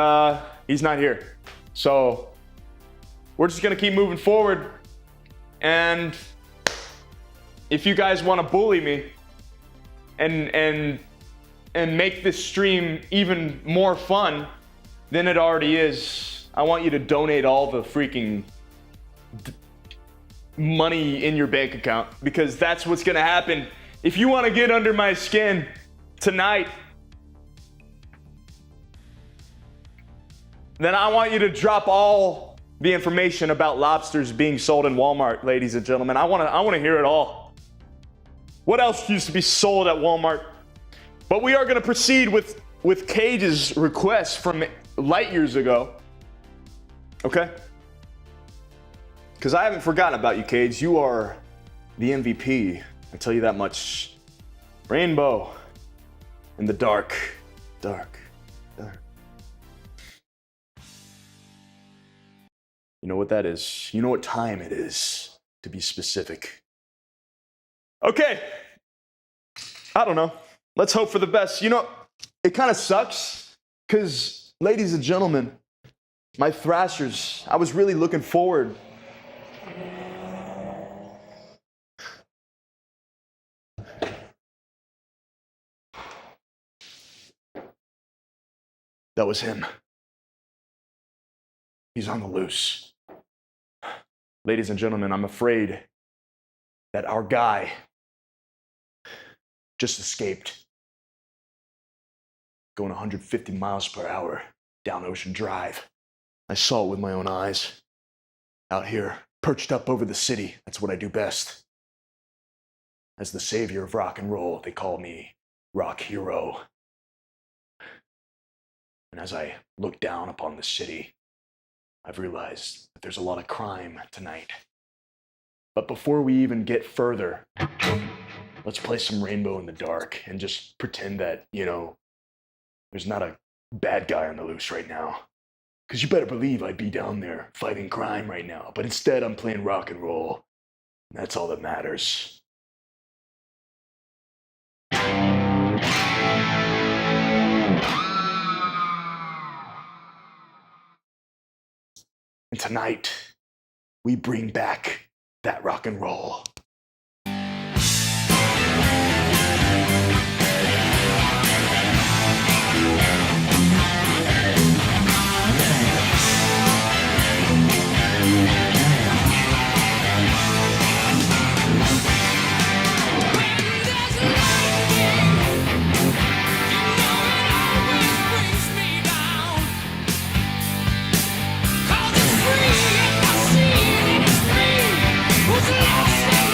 he's not here. So we're just gonna keep moving forward. And if you guys want to bully me and make this stream even more fun than it already is, I want you to donate all the freaking money in your bank account, because that's what's gonna happen. If you want to get under my skin tonight, then I want you to drop all the information about lobsters being sold in Walmart, ladies and gentlemen. I want to hear it all. What else used to be sold at Walmart? But we are going to proceed with Cage's request from light years ago. Okay? Because I haven't forgotten about you, Cage. You are the MVP. I tell you that much. Rainbow in the dark. Dark. Dark. You know what that is. You know what time it is, to be specific. Okay. I don't know. Let's hope for the best. It kind of sucks because, ladies and gentlemen, my Thrashers, I was really looking forward. That was him. He's on the loose. Ladies and gentlemen, I'm afraid that our guy just escaped, going 150 miles per hour down Ocean Drive. I saw it with my own eyes. Out here, perched up over the city. That's what I do best. As the savior of rock and roll, they call me Rock Hero. And as I look down upon the city, I've realized that there's a lot of crime tonight. But before we even get further, let's play some Rainbow in the Dark and just pretend that, there's not a bad guy on the loose right now. Because you better believe I'd be down there fighting crime right now. But instead, I'm playing rock and roll. And that's all that matters. And tonight, we bring back that rock and roll. Cause it's free, and I see it, it's me who's lost in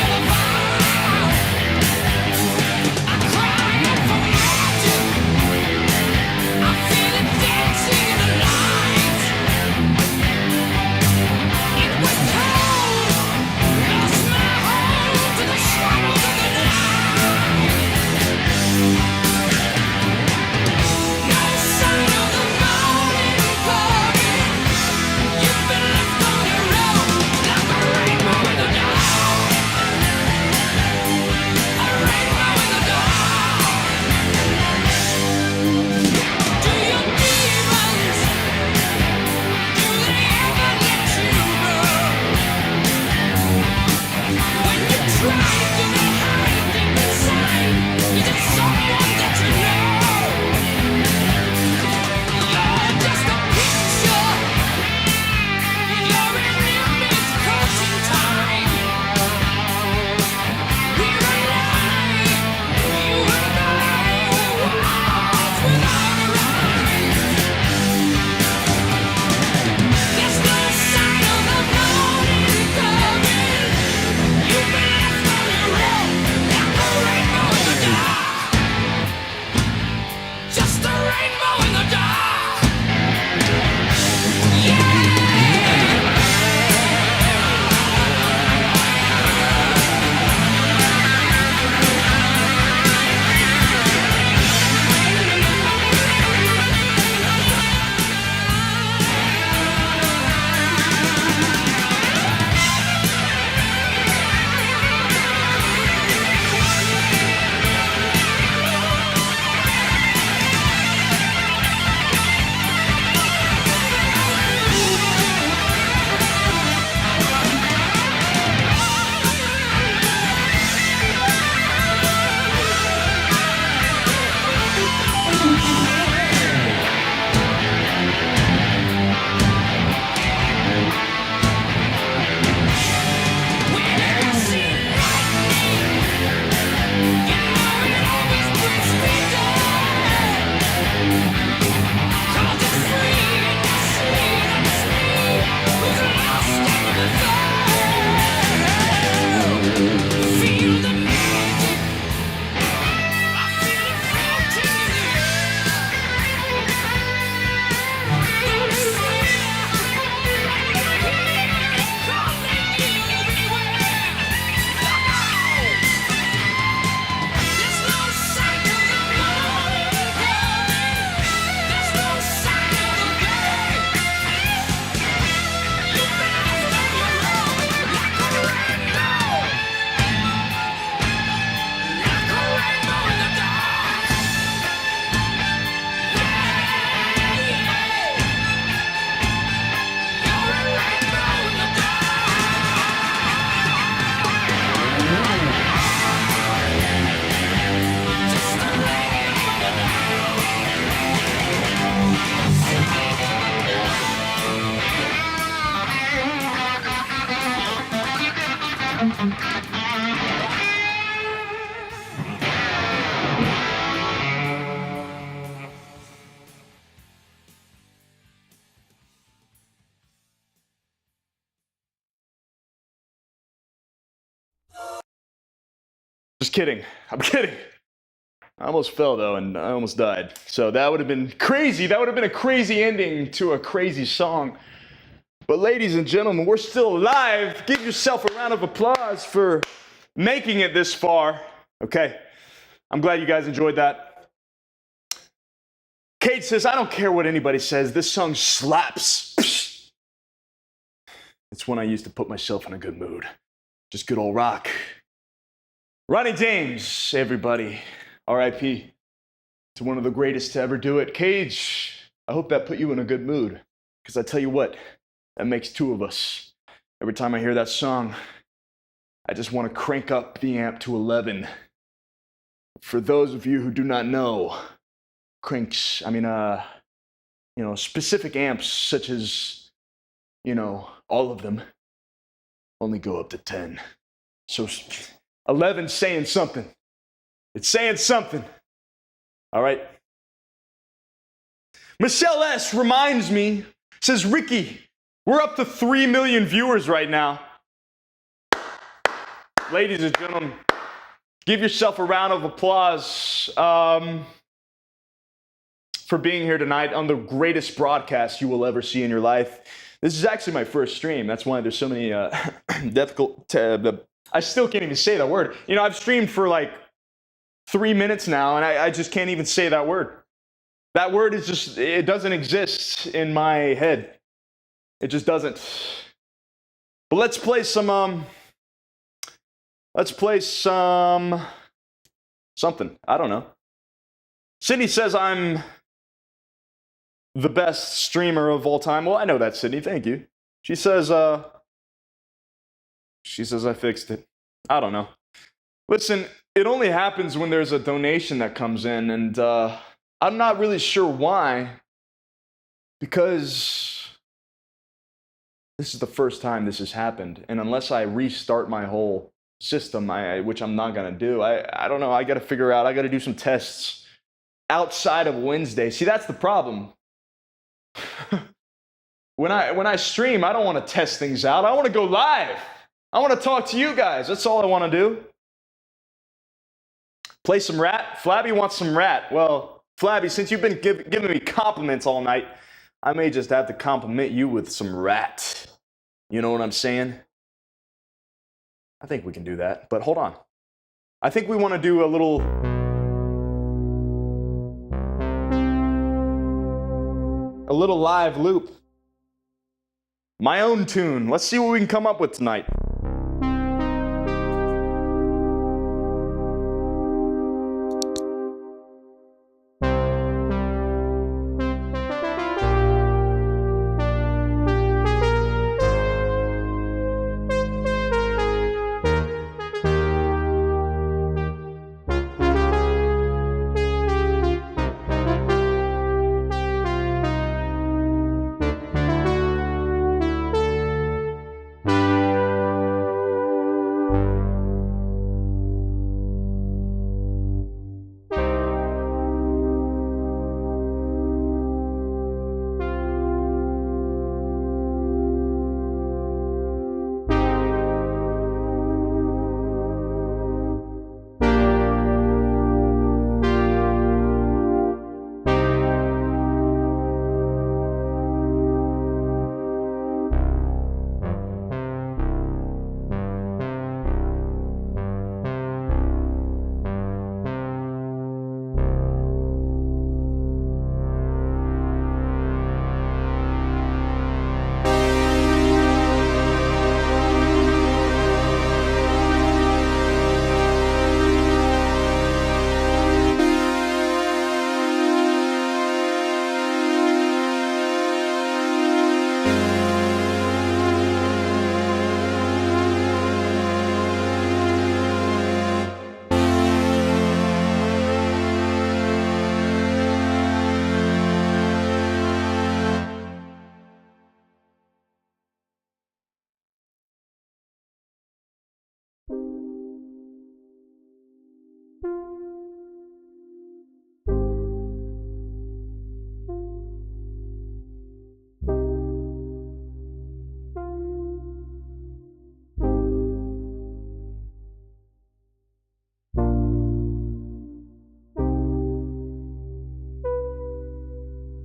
Just kidding. I'm kidding. I almost fell though, and I almost died. So that would have been crazy. That would have been a crazy ending to a crazy song. But ladies and gentlemen, we're still alive. Give yourself a round of applause for making it this far. Okay. I'm glad you guys enjoyed that. Kate says, I don't care what anybody says. This song slaps. It's when I used to put myself in a good mood. Just good old rock. Ronnie James, everybody. R.I.P. to one of the greatest to ever do it. Cage, I hope that put you in a good mood. Because I tell you what, that makes two of us. Every time I hear that song, I just want to crank up the amp to 11. For those of you who do not know, specific amps such as, all of them only go up to 10. So 11's saying something. It's saying something. All right. Michelle S. reminds me, says, Rikki, we're up to 3 million viewers right now. Ladies and gentlemen, give yourself a round of applause for being here tonight on the greatest broadcast you will ever see in your life. This is actually my first stream. That's why there's so many difficult... I still can't even say that word. I've streamed for like 3 minutes now, and I just can't even say that word. That word is just, it doesn't exist in my head. It just doesn't. But let's play something. I don't know. Sydney says I'm the best streamer of all time. Well, I know that, Sydney. Thank you. She says I fixed it. I don't know. Listen, it only happens when there's a donation that comes in, and I'm not really sure why, because this is the first time this has happened, and unless I restart my whole system, which I'm not going to do, I don't know, I got to figure out, I got to do some tests outside of Wednesday. See, that's the problem. When I stream, I don't want to test things out. I want to go live. I want to talk to you guys. That's all I want to do. Play some rat. Flabby wants some rat. Well, Flabby, since you've been giving me compliments all night, I may just have to compliment you with some rat. You know what I'm saying? I think we can do that. But hold on. I think we want to do a little live loop. My own tune. Let's see what we can come up with tonight.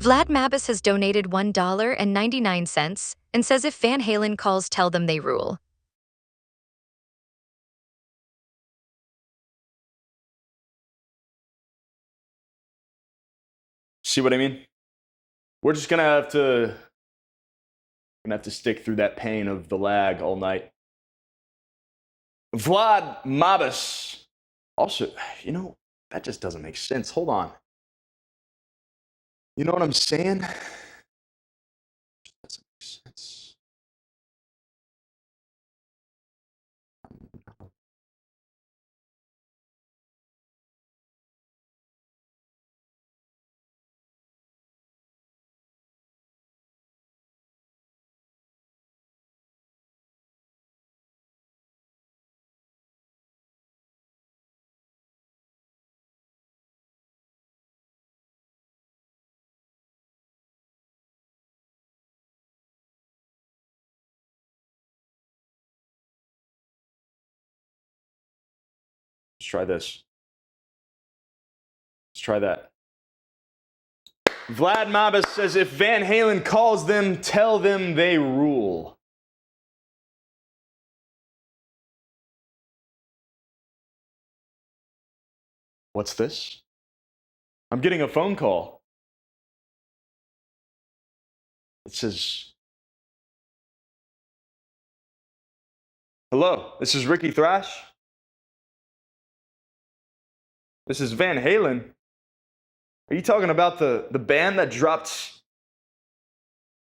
Vlad Mabus has donated $1.99 and says if Van Halen calls, tell them they rule. See what I mean? We're just gonna have to stick through that pain of the lag all night. Vlad Mabus. Also, that just doesn't make sense. Hold on. You know what I'm saying? It doesn't make sense. Let's try this. Let's try that. Vlad Mabus says if Van Halen calls them, tell them they rule. What's this? I'm getting a phone call. It says, hello, this is Rikki Thrash. This is Van Halen. Are you talking about the band that dropped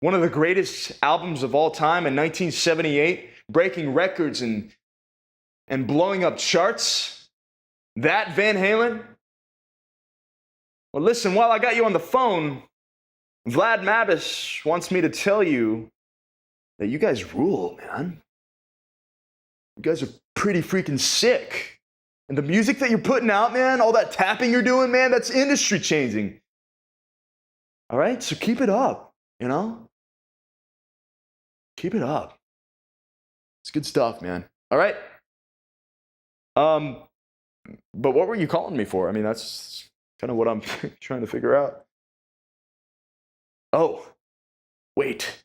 one of the greatest albums of all time in 1978, breaking records and blowing up charts? That Van Halen? Well, listen, while I got you on the phone, Vlad Mabus wants me to tell you that you guys rule, man. You guys are pretty freaking sick. And the music that you're putting out, man, all that tapping you're doing, man, that's industry changing. All right, so keep it up, Keep it up. It's good stuff, man. All right. But what were you calling me for? I mean, that's kind of what I'm trying to figure out. Oh, wait.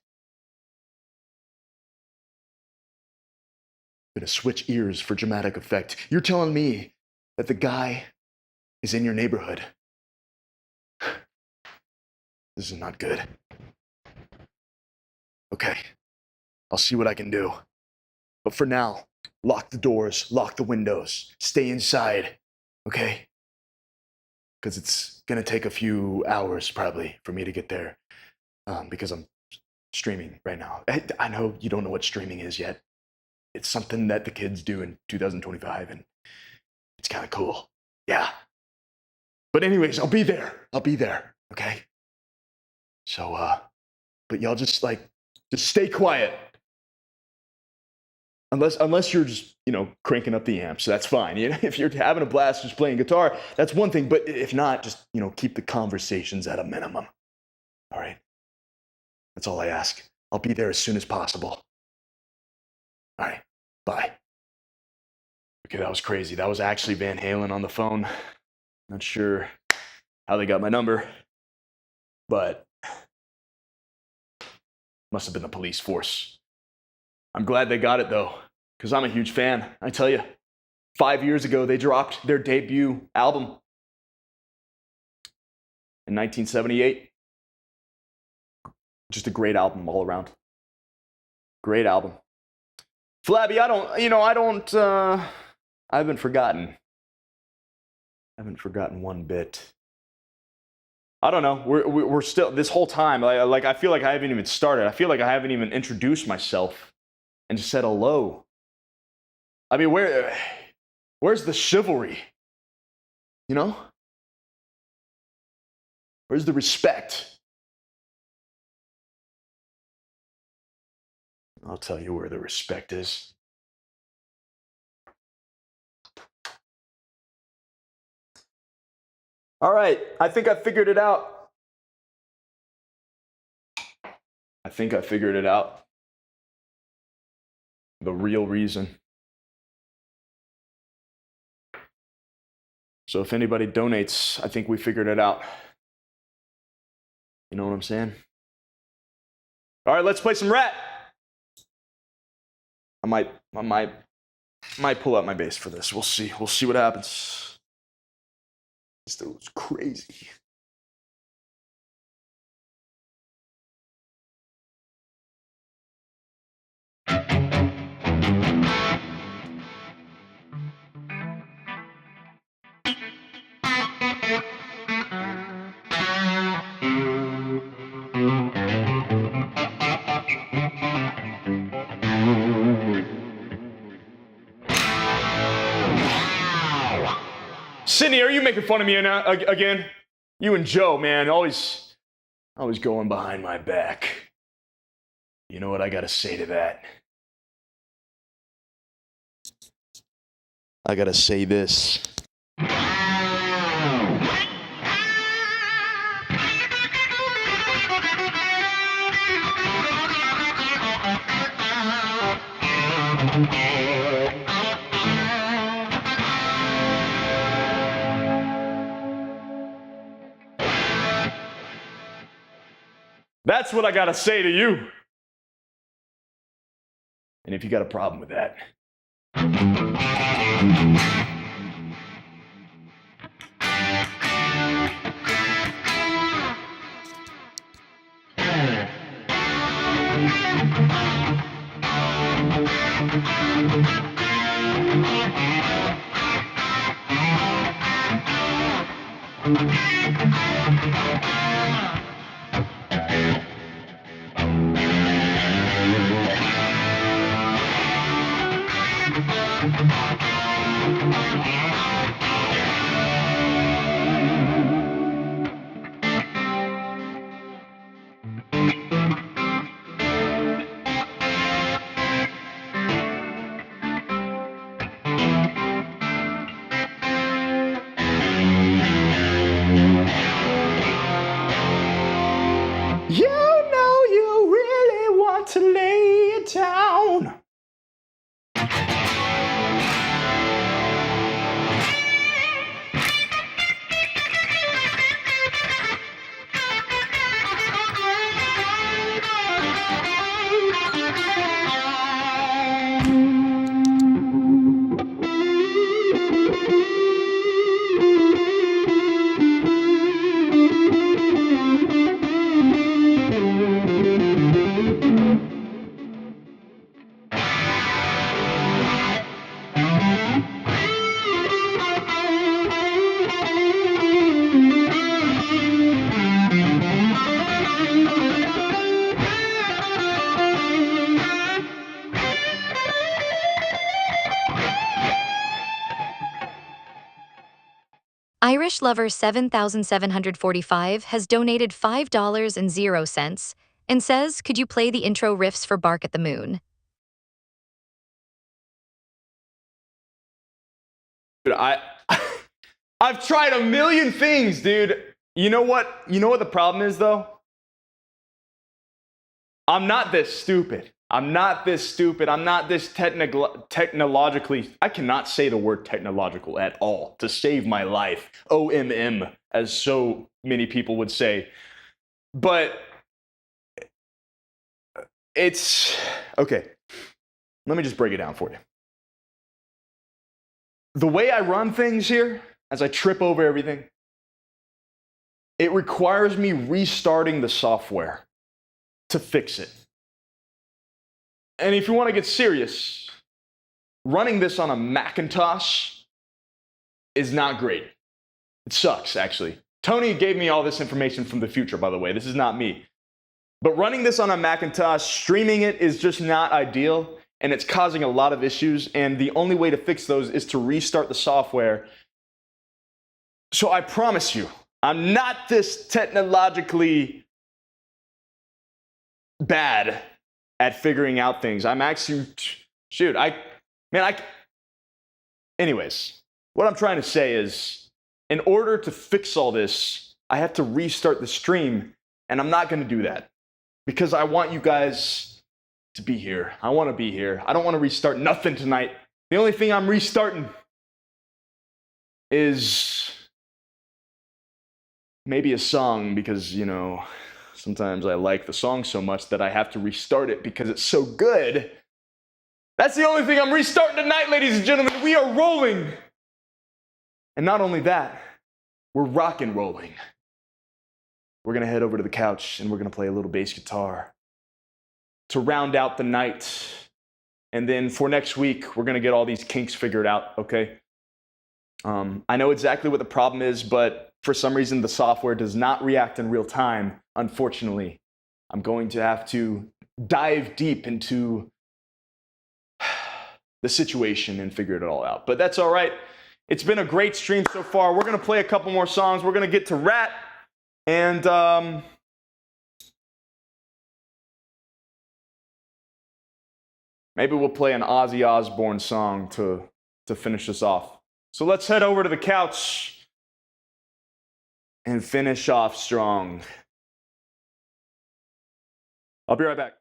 I'm gonna switch ears for dramatic effect. You're telling me that the guy is in your neighborhood. This is not good. Okay, I'll see what I can do. But for now, lock the doors, lock the windows, stay inside, okay? Because it's gonna take a few hours probably for me to get there because I'm streaming right now. I know you don't know what streaming is yet. It's something that the kids do in 2025, and it's kind of cool. Yeah. But anyways, I'll be there, okay? So, but y'all just stay quiet. Unless you're just, cranking up the amps, so that's fine. If you're having a blast just playing guitar, that's one thing. But if not, just, keep the conversations at a minimum. All right? That's all I ask. I'll be there as soon as possible. All right, bye. Okay, that was crazy. That was actually Van Halen on the phone. Not sure how they got my number, but must have been the police force. I'm glad they got it, though, because I'm a huge fan. I tell you, 5 years ago, they dropped their debut album in 1978. Just a great album all around. Great album. Flabby, I haven't forgotten. I haven't forgotten one bit. I don't know. We're still, this whole time, I feel like I haven't even started. I feel like I haven't even introduced myself and just said hello. I mean, where's the chivalry? Where's the respect? I'll tell you where the respect is. All right, I think I figured it out. The real reason. So if anybody donates, I think we figured it out. You know what I'm saying? All right, let's play some Rat. I might pull out my bass for this. We'll see. We'll see what happens. This dude's crazy. Sydney, are you making fun of me again? You and Joe, man, always going behind my back. You know what I gotta say to that? I gotta say this. That's what I gotta say to you. And if you got a problem with that, you know you really want to lay it down. Irish Lover 7745 has donated $5.00 and says, could you play the intro riffs for Bark at the Moon? Dude, I've tried a million things, dude. You know what? You know what the problem is, though? I'm not this stupid. I'm not this technologically. I cannot say the word technological at all to save my life. OMM, as so many people would say. But it's okay. Let me just break it down for you. The way I run things here, as I trip over everything, it requires me restarting the software to fix it. And if you want to get serious, running this on a Macintosh is not great. It sucks, actually. Tony gave me all this information from the future, by the way. This is not me. But running this on a Macintosh, streaming it is just not ideal, and it's causing a lot of issues, and the only way to fix those is to restart the software. So I promise you, I'm not this technologically bad at figuring out things. I'm actually, anyways, what I'm trying to say is, in order to fix all this, I have to restart the stream, and I'm not going to do that because I want you guys to be here. I want to be here. I don't want to restart nothing tonight. The only thing I'm restarting is maybe a song because, you know, Sometimes I like the song so much that I have to restart it because it's so good. That's the only thing I'm restarting tonight, ladies and gentlemen. We are rolling. And not only that, we're rock and rolling. We're going to head over to the couch and we're going to play a little bass guitar to round out the night. And then for next week, we're going to get all these kinks figured out, okay? I know exactly what the problem is, but for some reason, the software does not react in real time, unfortunately. I'm going to have to dive deep into the situation and figure it all out. But that's all right. It's been a great stream so far. We're going to play a couple more songs. We're going to get to Rat. And maybe we'll play an Ozzy Osbourne song to finish this off. So let's head over to the couch and finish off strong. I'll be right back.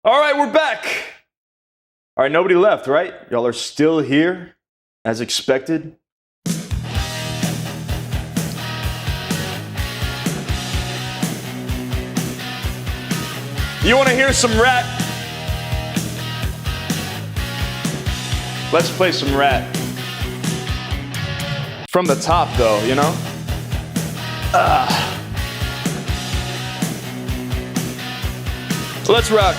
All right, we're back. All right, nobody left, right? Y'all are still here, as expected. You want to hear some Rat? Let's play some Rat. From the top, though, you know? Let's rock.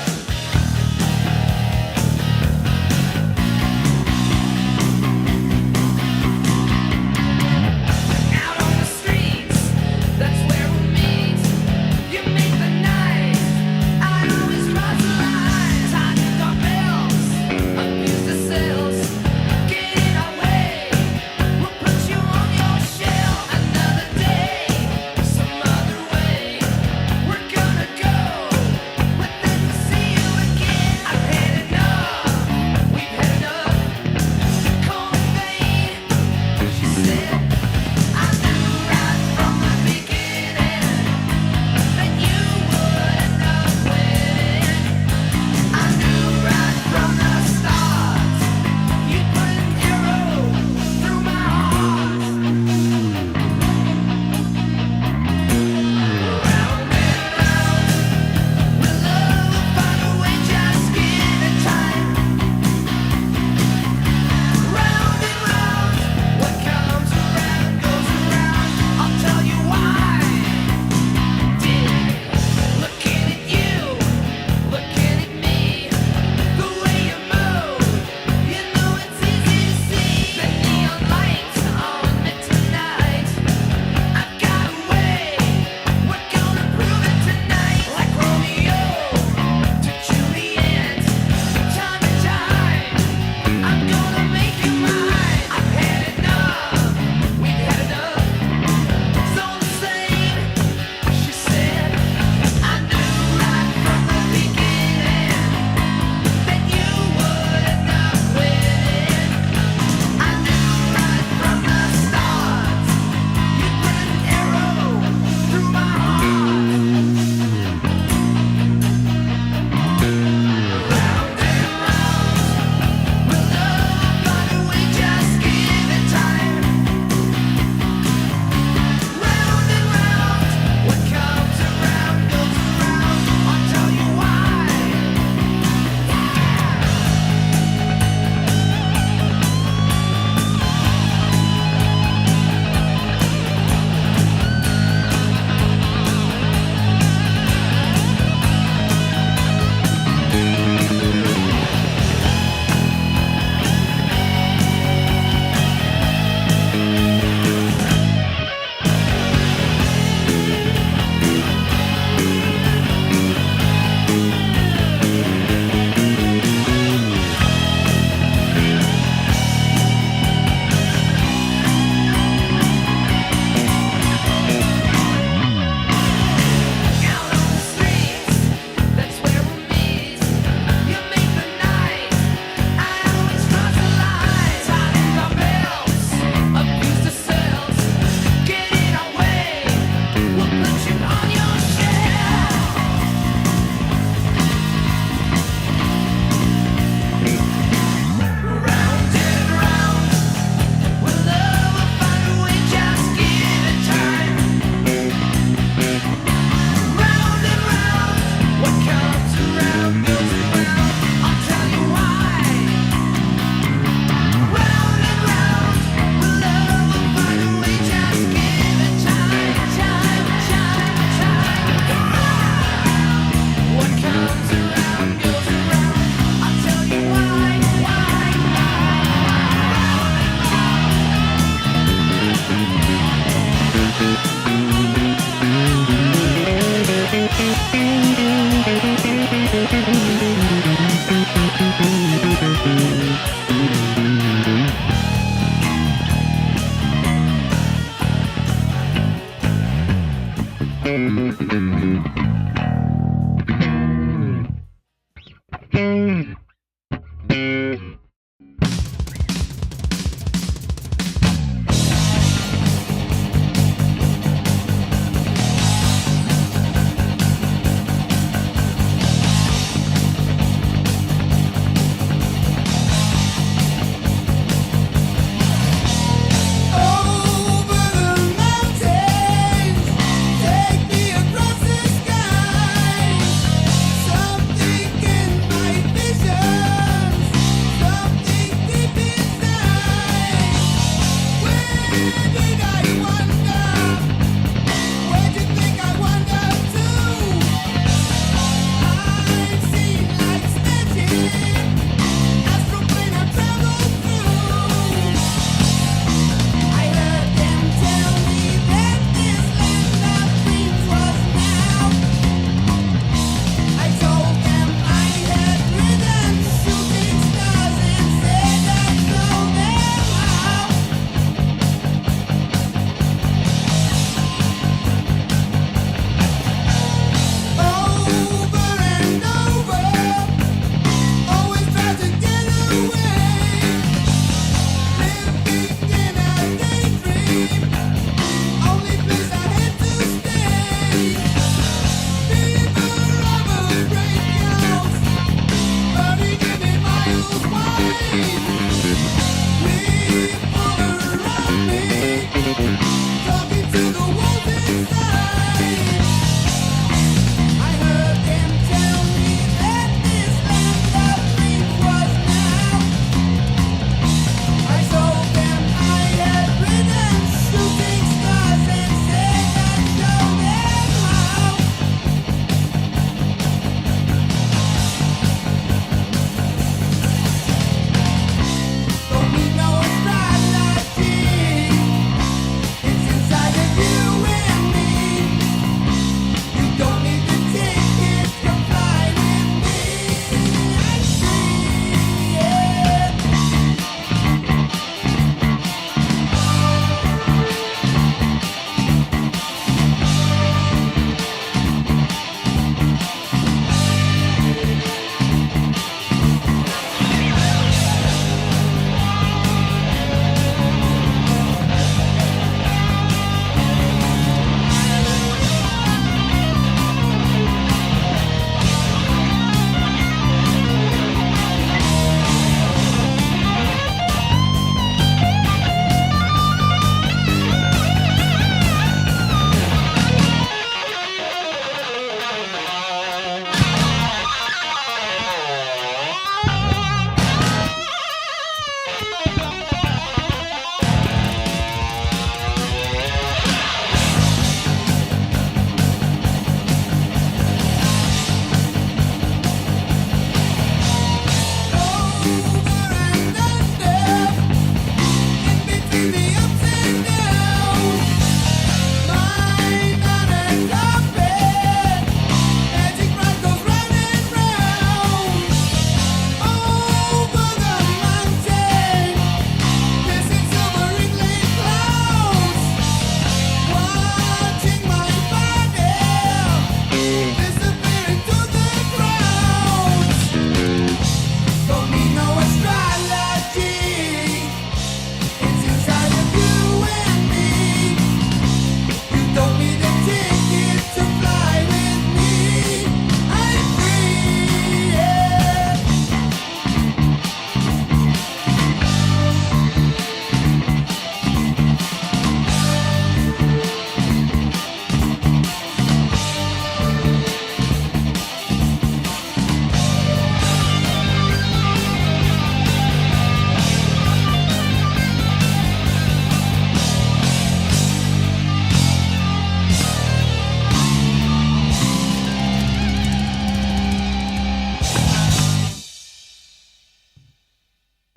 We're gonna go within the sea.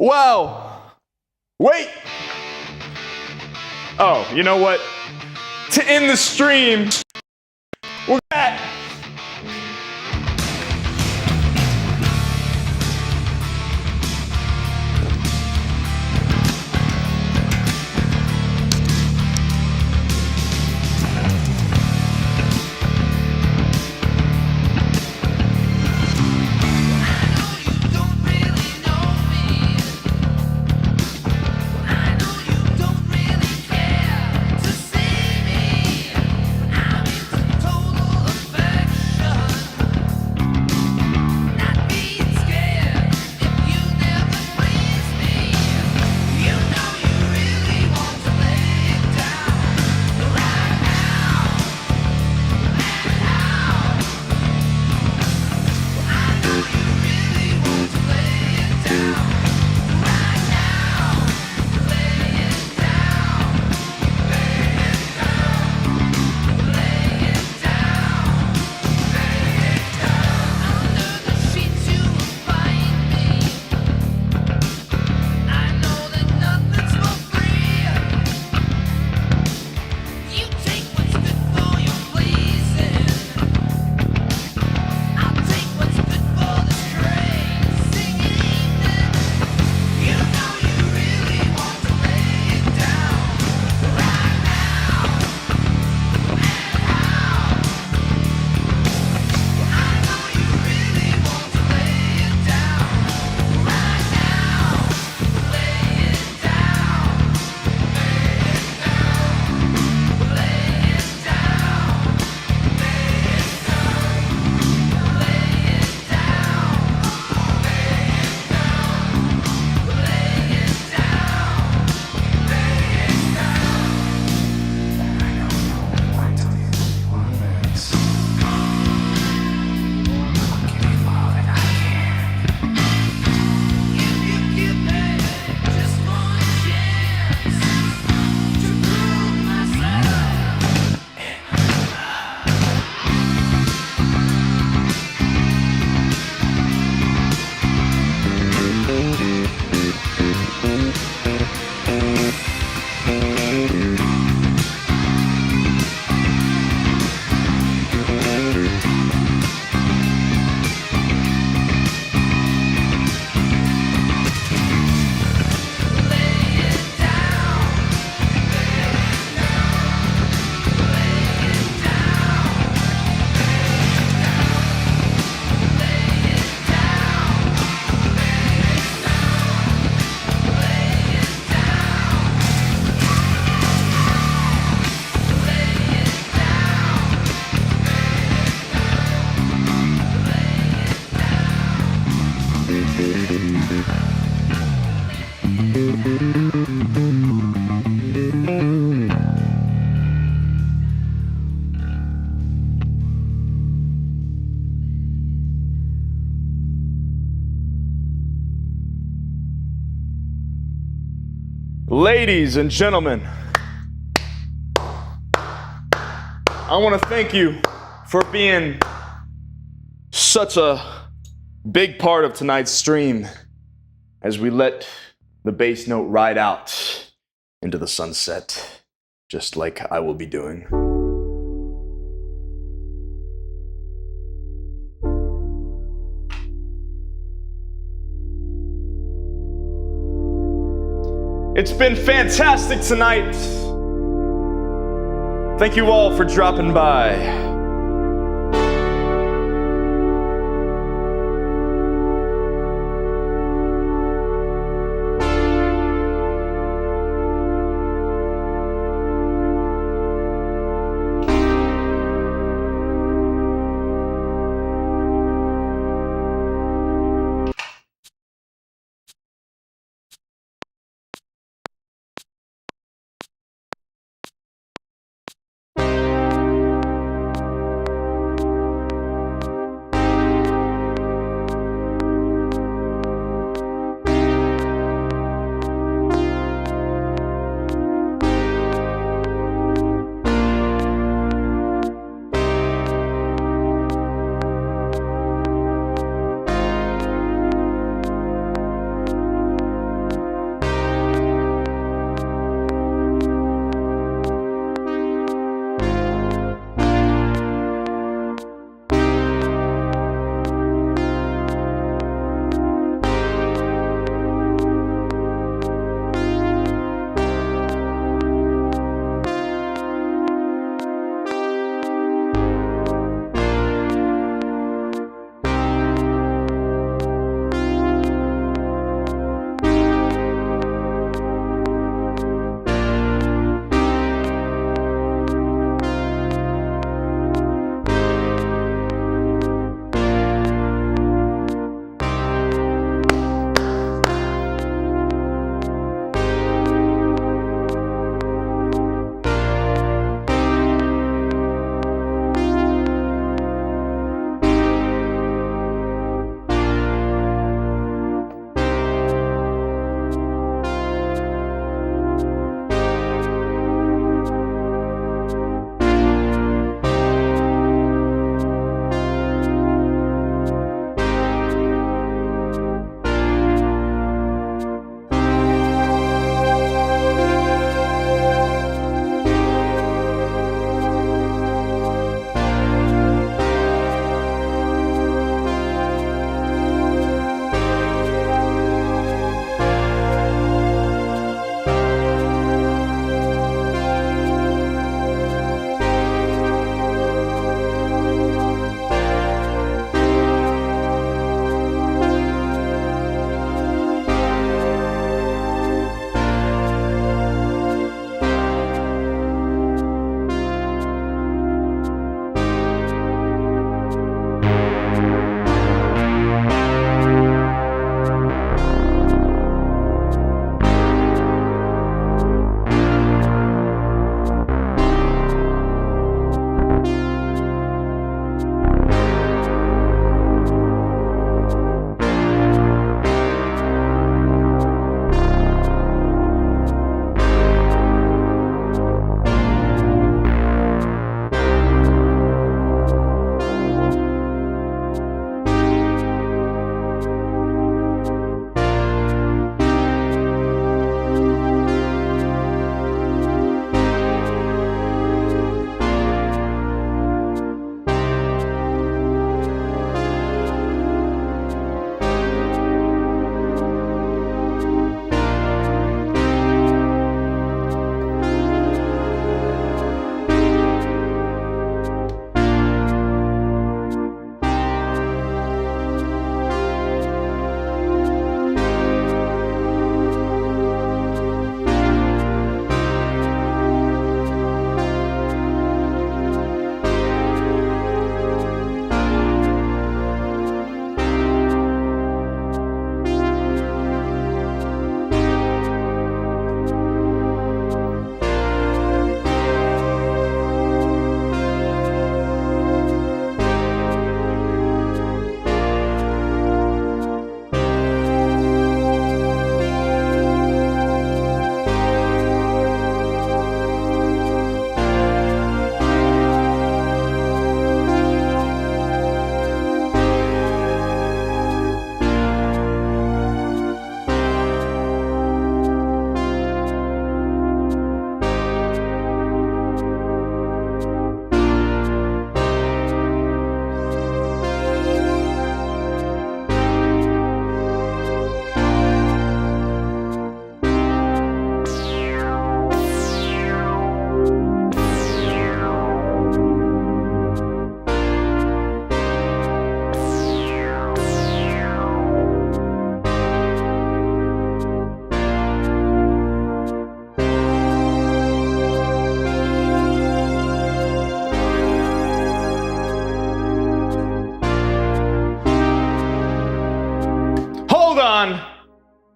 Wow. Wait. Oh, you know what? To end the stream, we're back. Ladies and gentlemen, I want to thank you for being such a big part of tonight's stream as we let the bass note ride out into the sunset, just like I will be doing. It's been fantastic tonight. Thank you all for dropping by.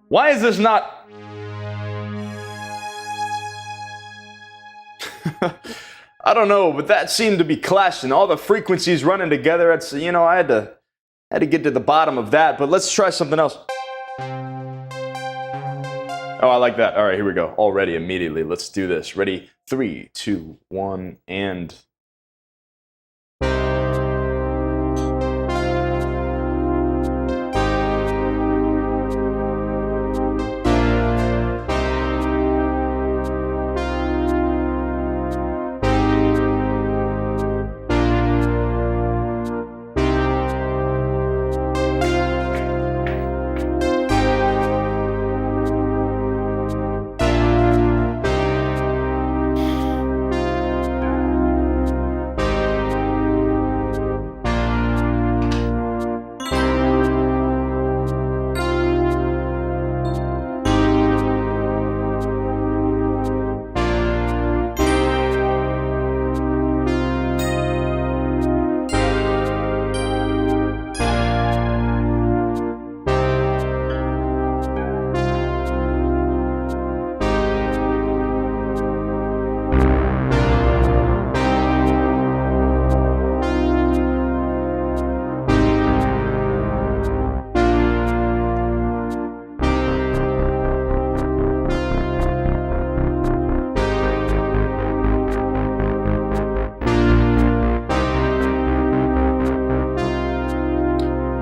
Why is this not... I don't know, but that seemed to be clashing. All the frequencies running together. It's, you know, I had to get to the bottom of that, but let's try something else. Oh, I like that. All right, here we go. Already, immediately. Let's do this. Ready? 3, 2, 1, and...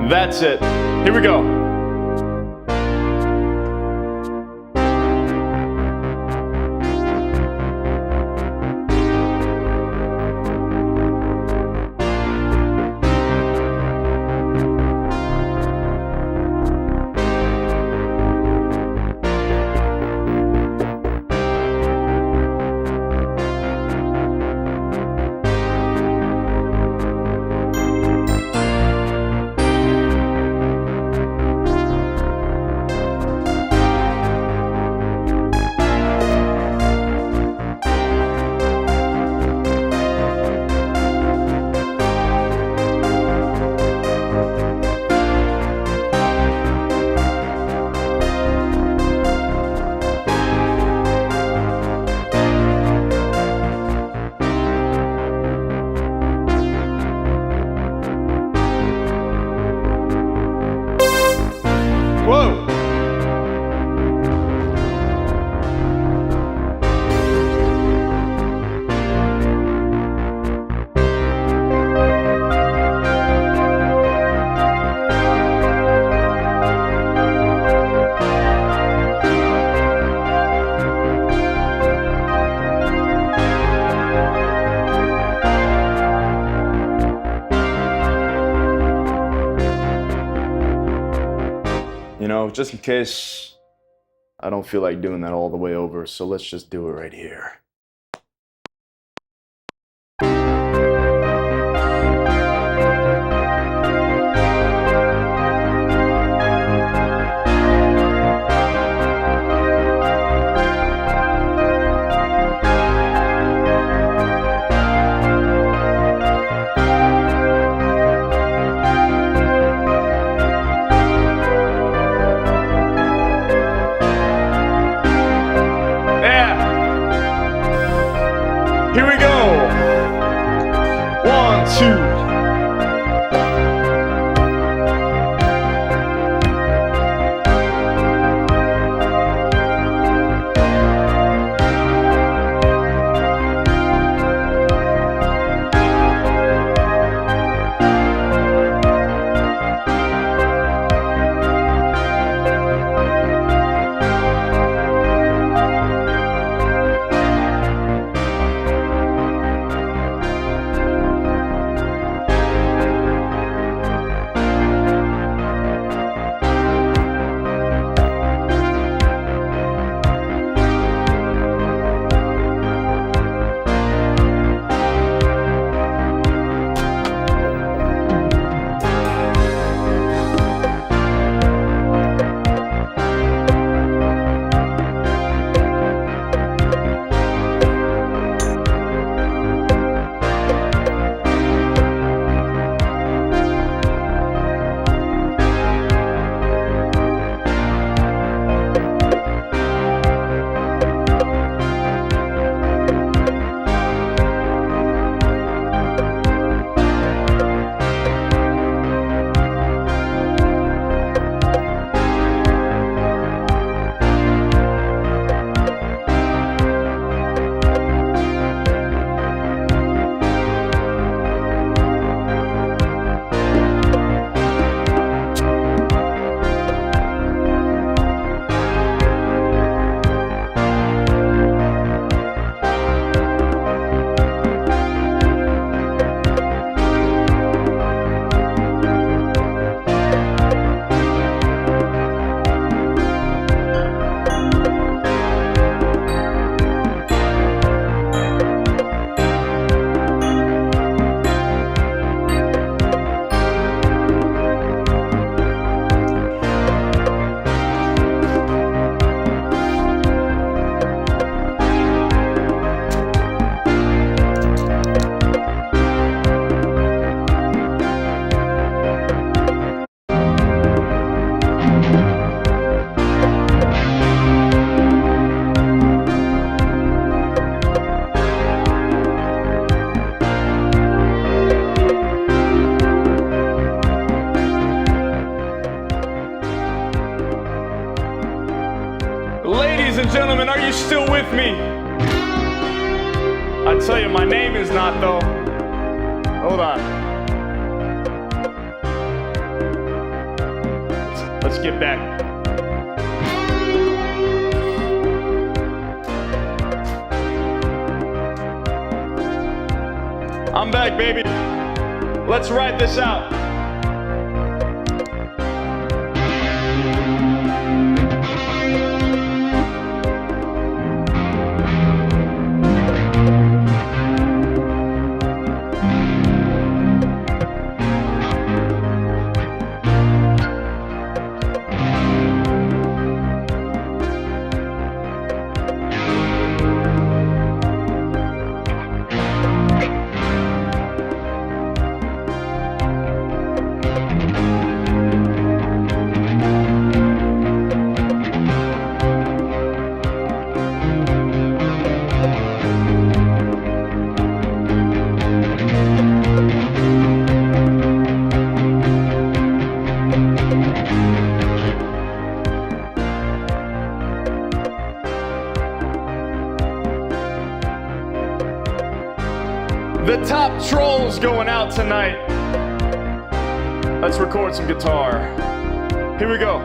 That's it. Here we go. Whoa! You know, just in case I don't feel like doing that all the way over, so let's just do it right here. Ladies and gentlemen, are you still with me? I tell you, my name is not, though. Hold on. Let's get back. I'm back, baby. Let's ride this out. The top troll's going out tonight. Let's record some guitar. Here we go.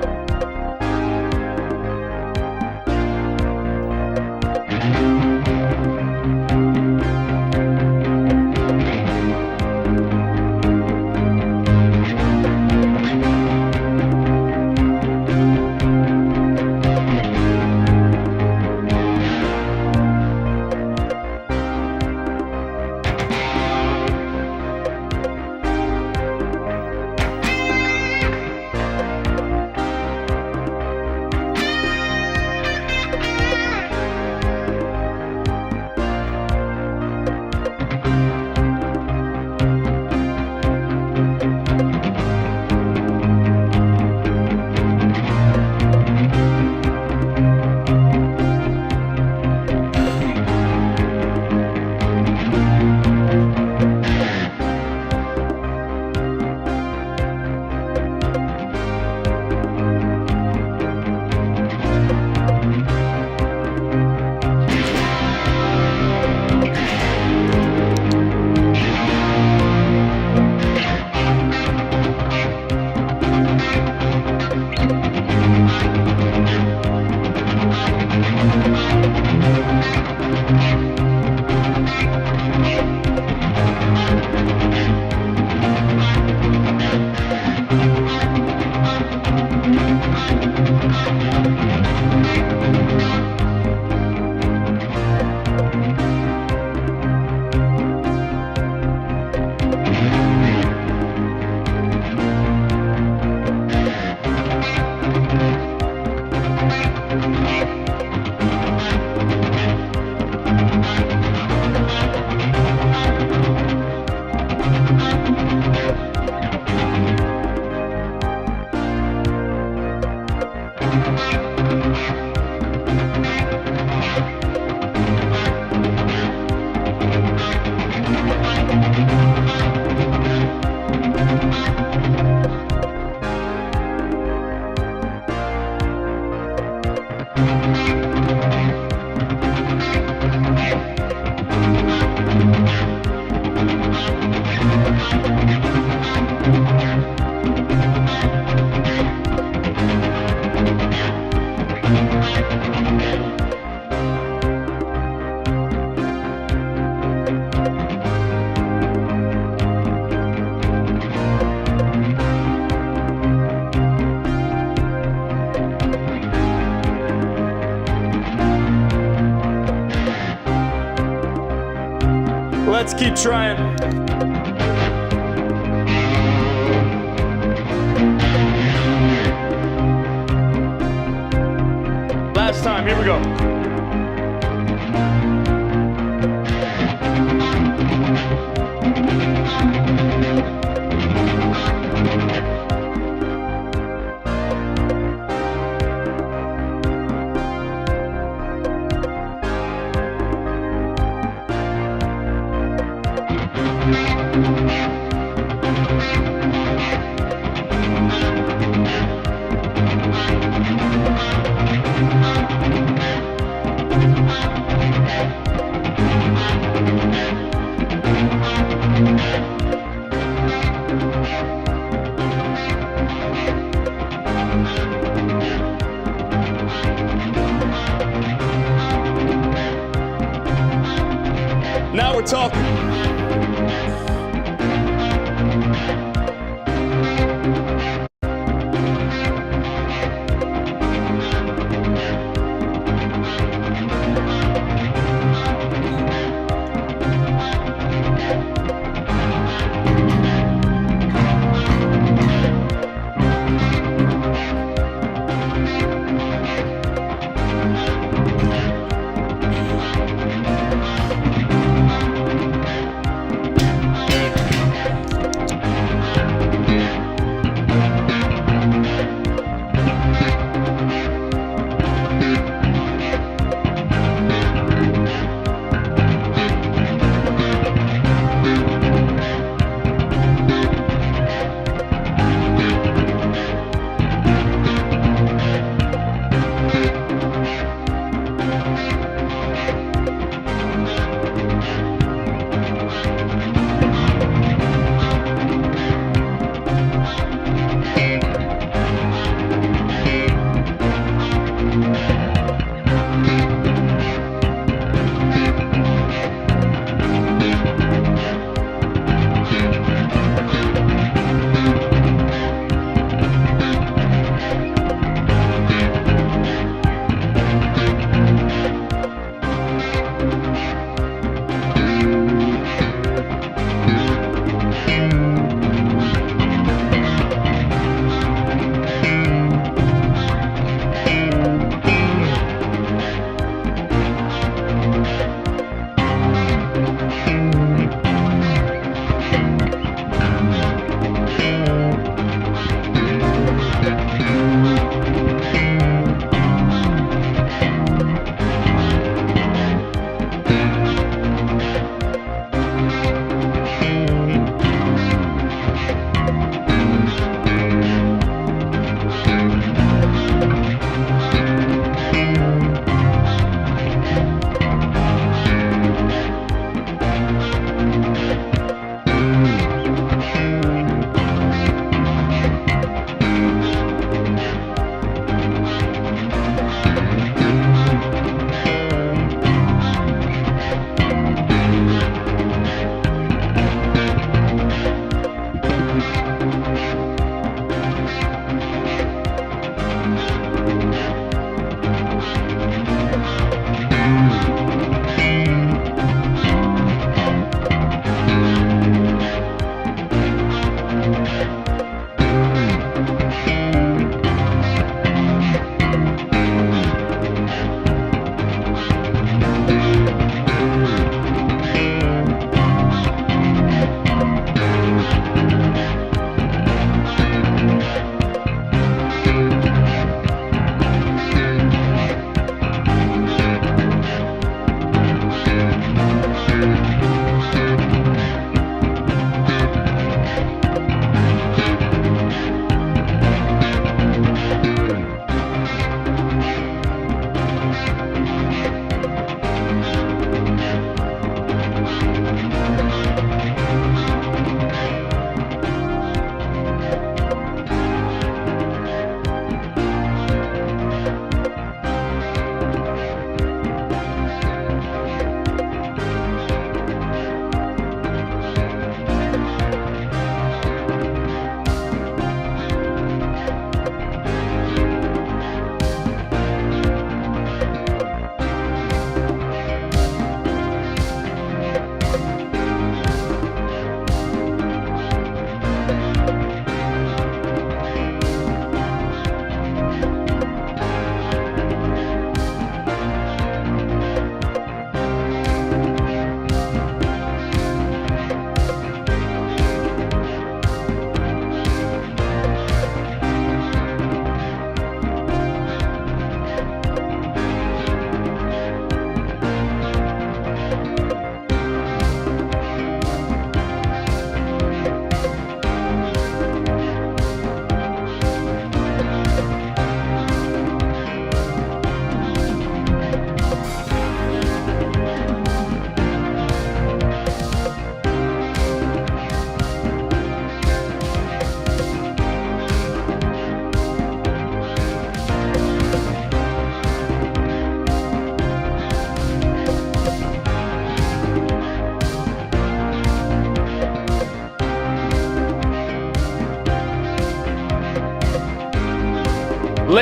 Let's keep trying. Last time, here we go. we're talking.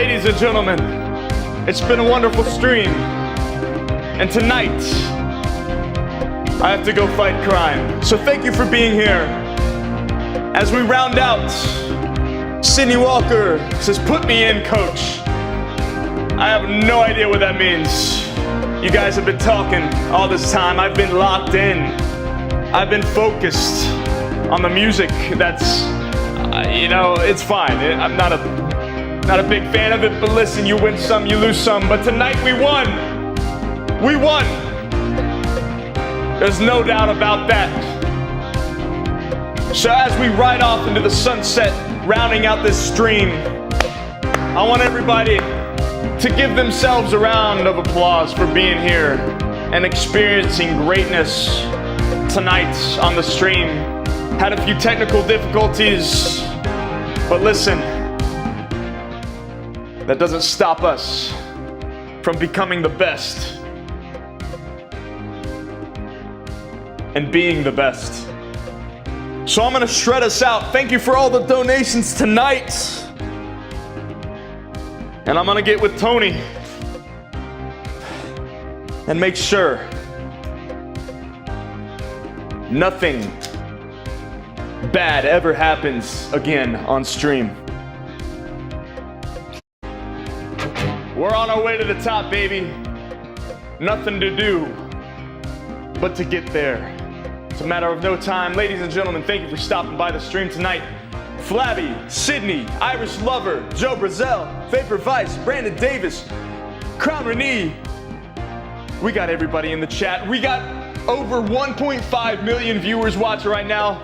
Ladies and gentlemen, it's been a wonderful stream. And tonight, I have to go fight crime. So thank you for being here. As we round out, Sydney Walker says, "Put me in, coach." I have no idea what that means. You guys have been talking all this time. I've been locked in. I've been focused on the music. That's, it's fine. I'm not a big fan of it, but listen, you win some, you lose some. But tonight we won. We won. There's no doubt about that. So as we ride off into the sunset, rounding out this stream, I want everybody to give themselves a round of applause for being here and experiencing greatness tonight on the stream. Had a few technical difficulties, but listen, that doesn't stop us from becoming the best and being the best. So I'm gonna shred us out. Thank you for all the donations tonight. And I'm gonna get with Tony and make sure nothing bad ever happens again on stream. We're on our way to the top, baby. Nothing to do but to get there. It's a matter of no time. Ladies and gentlemen, thank you for stopping by the stream tonight. Flabby, Sydney, Irish Lover, Joe Brazel, Vapor Vice, Brandon Davis, Crown Renee. We got everybody in the chat. We got over 1.5 million viewers watching right now.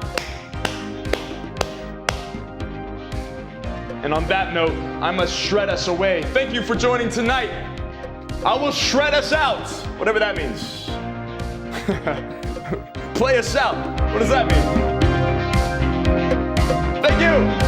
And on that note, I must shred us away. Thank you for joining tonight. I will shred us out, whatever that means. Play us out. What does that mean? Thank you.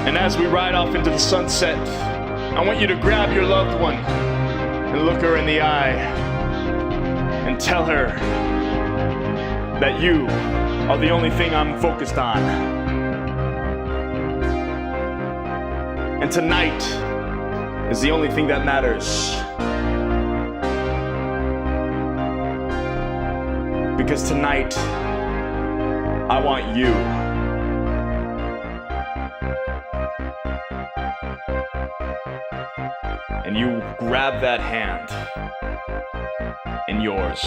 And as we ride off into the sunset, I want you to grab your loved one and look her in the eye and tell her that you are the only thing I'm focused on. And tonight is the only thing that matters. Because tonight, I want you. And you grab that hand in yours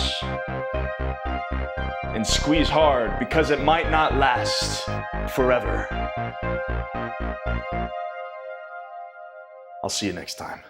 and squeeze hard, because it might not last forever. I'll see you next time.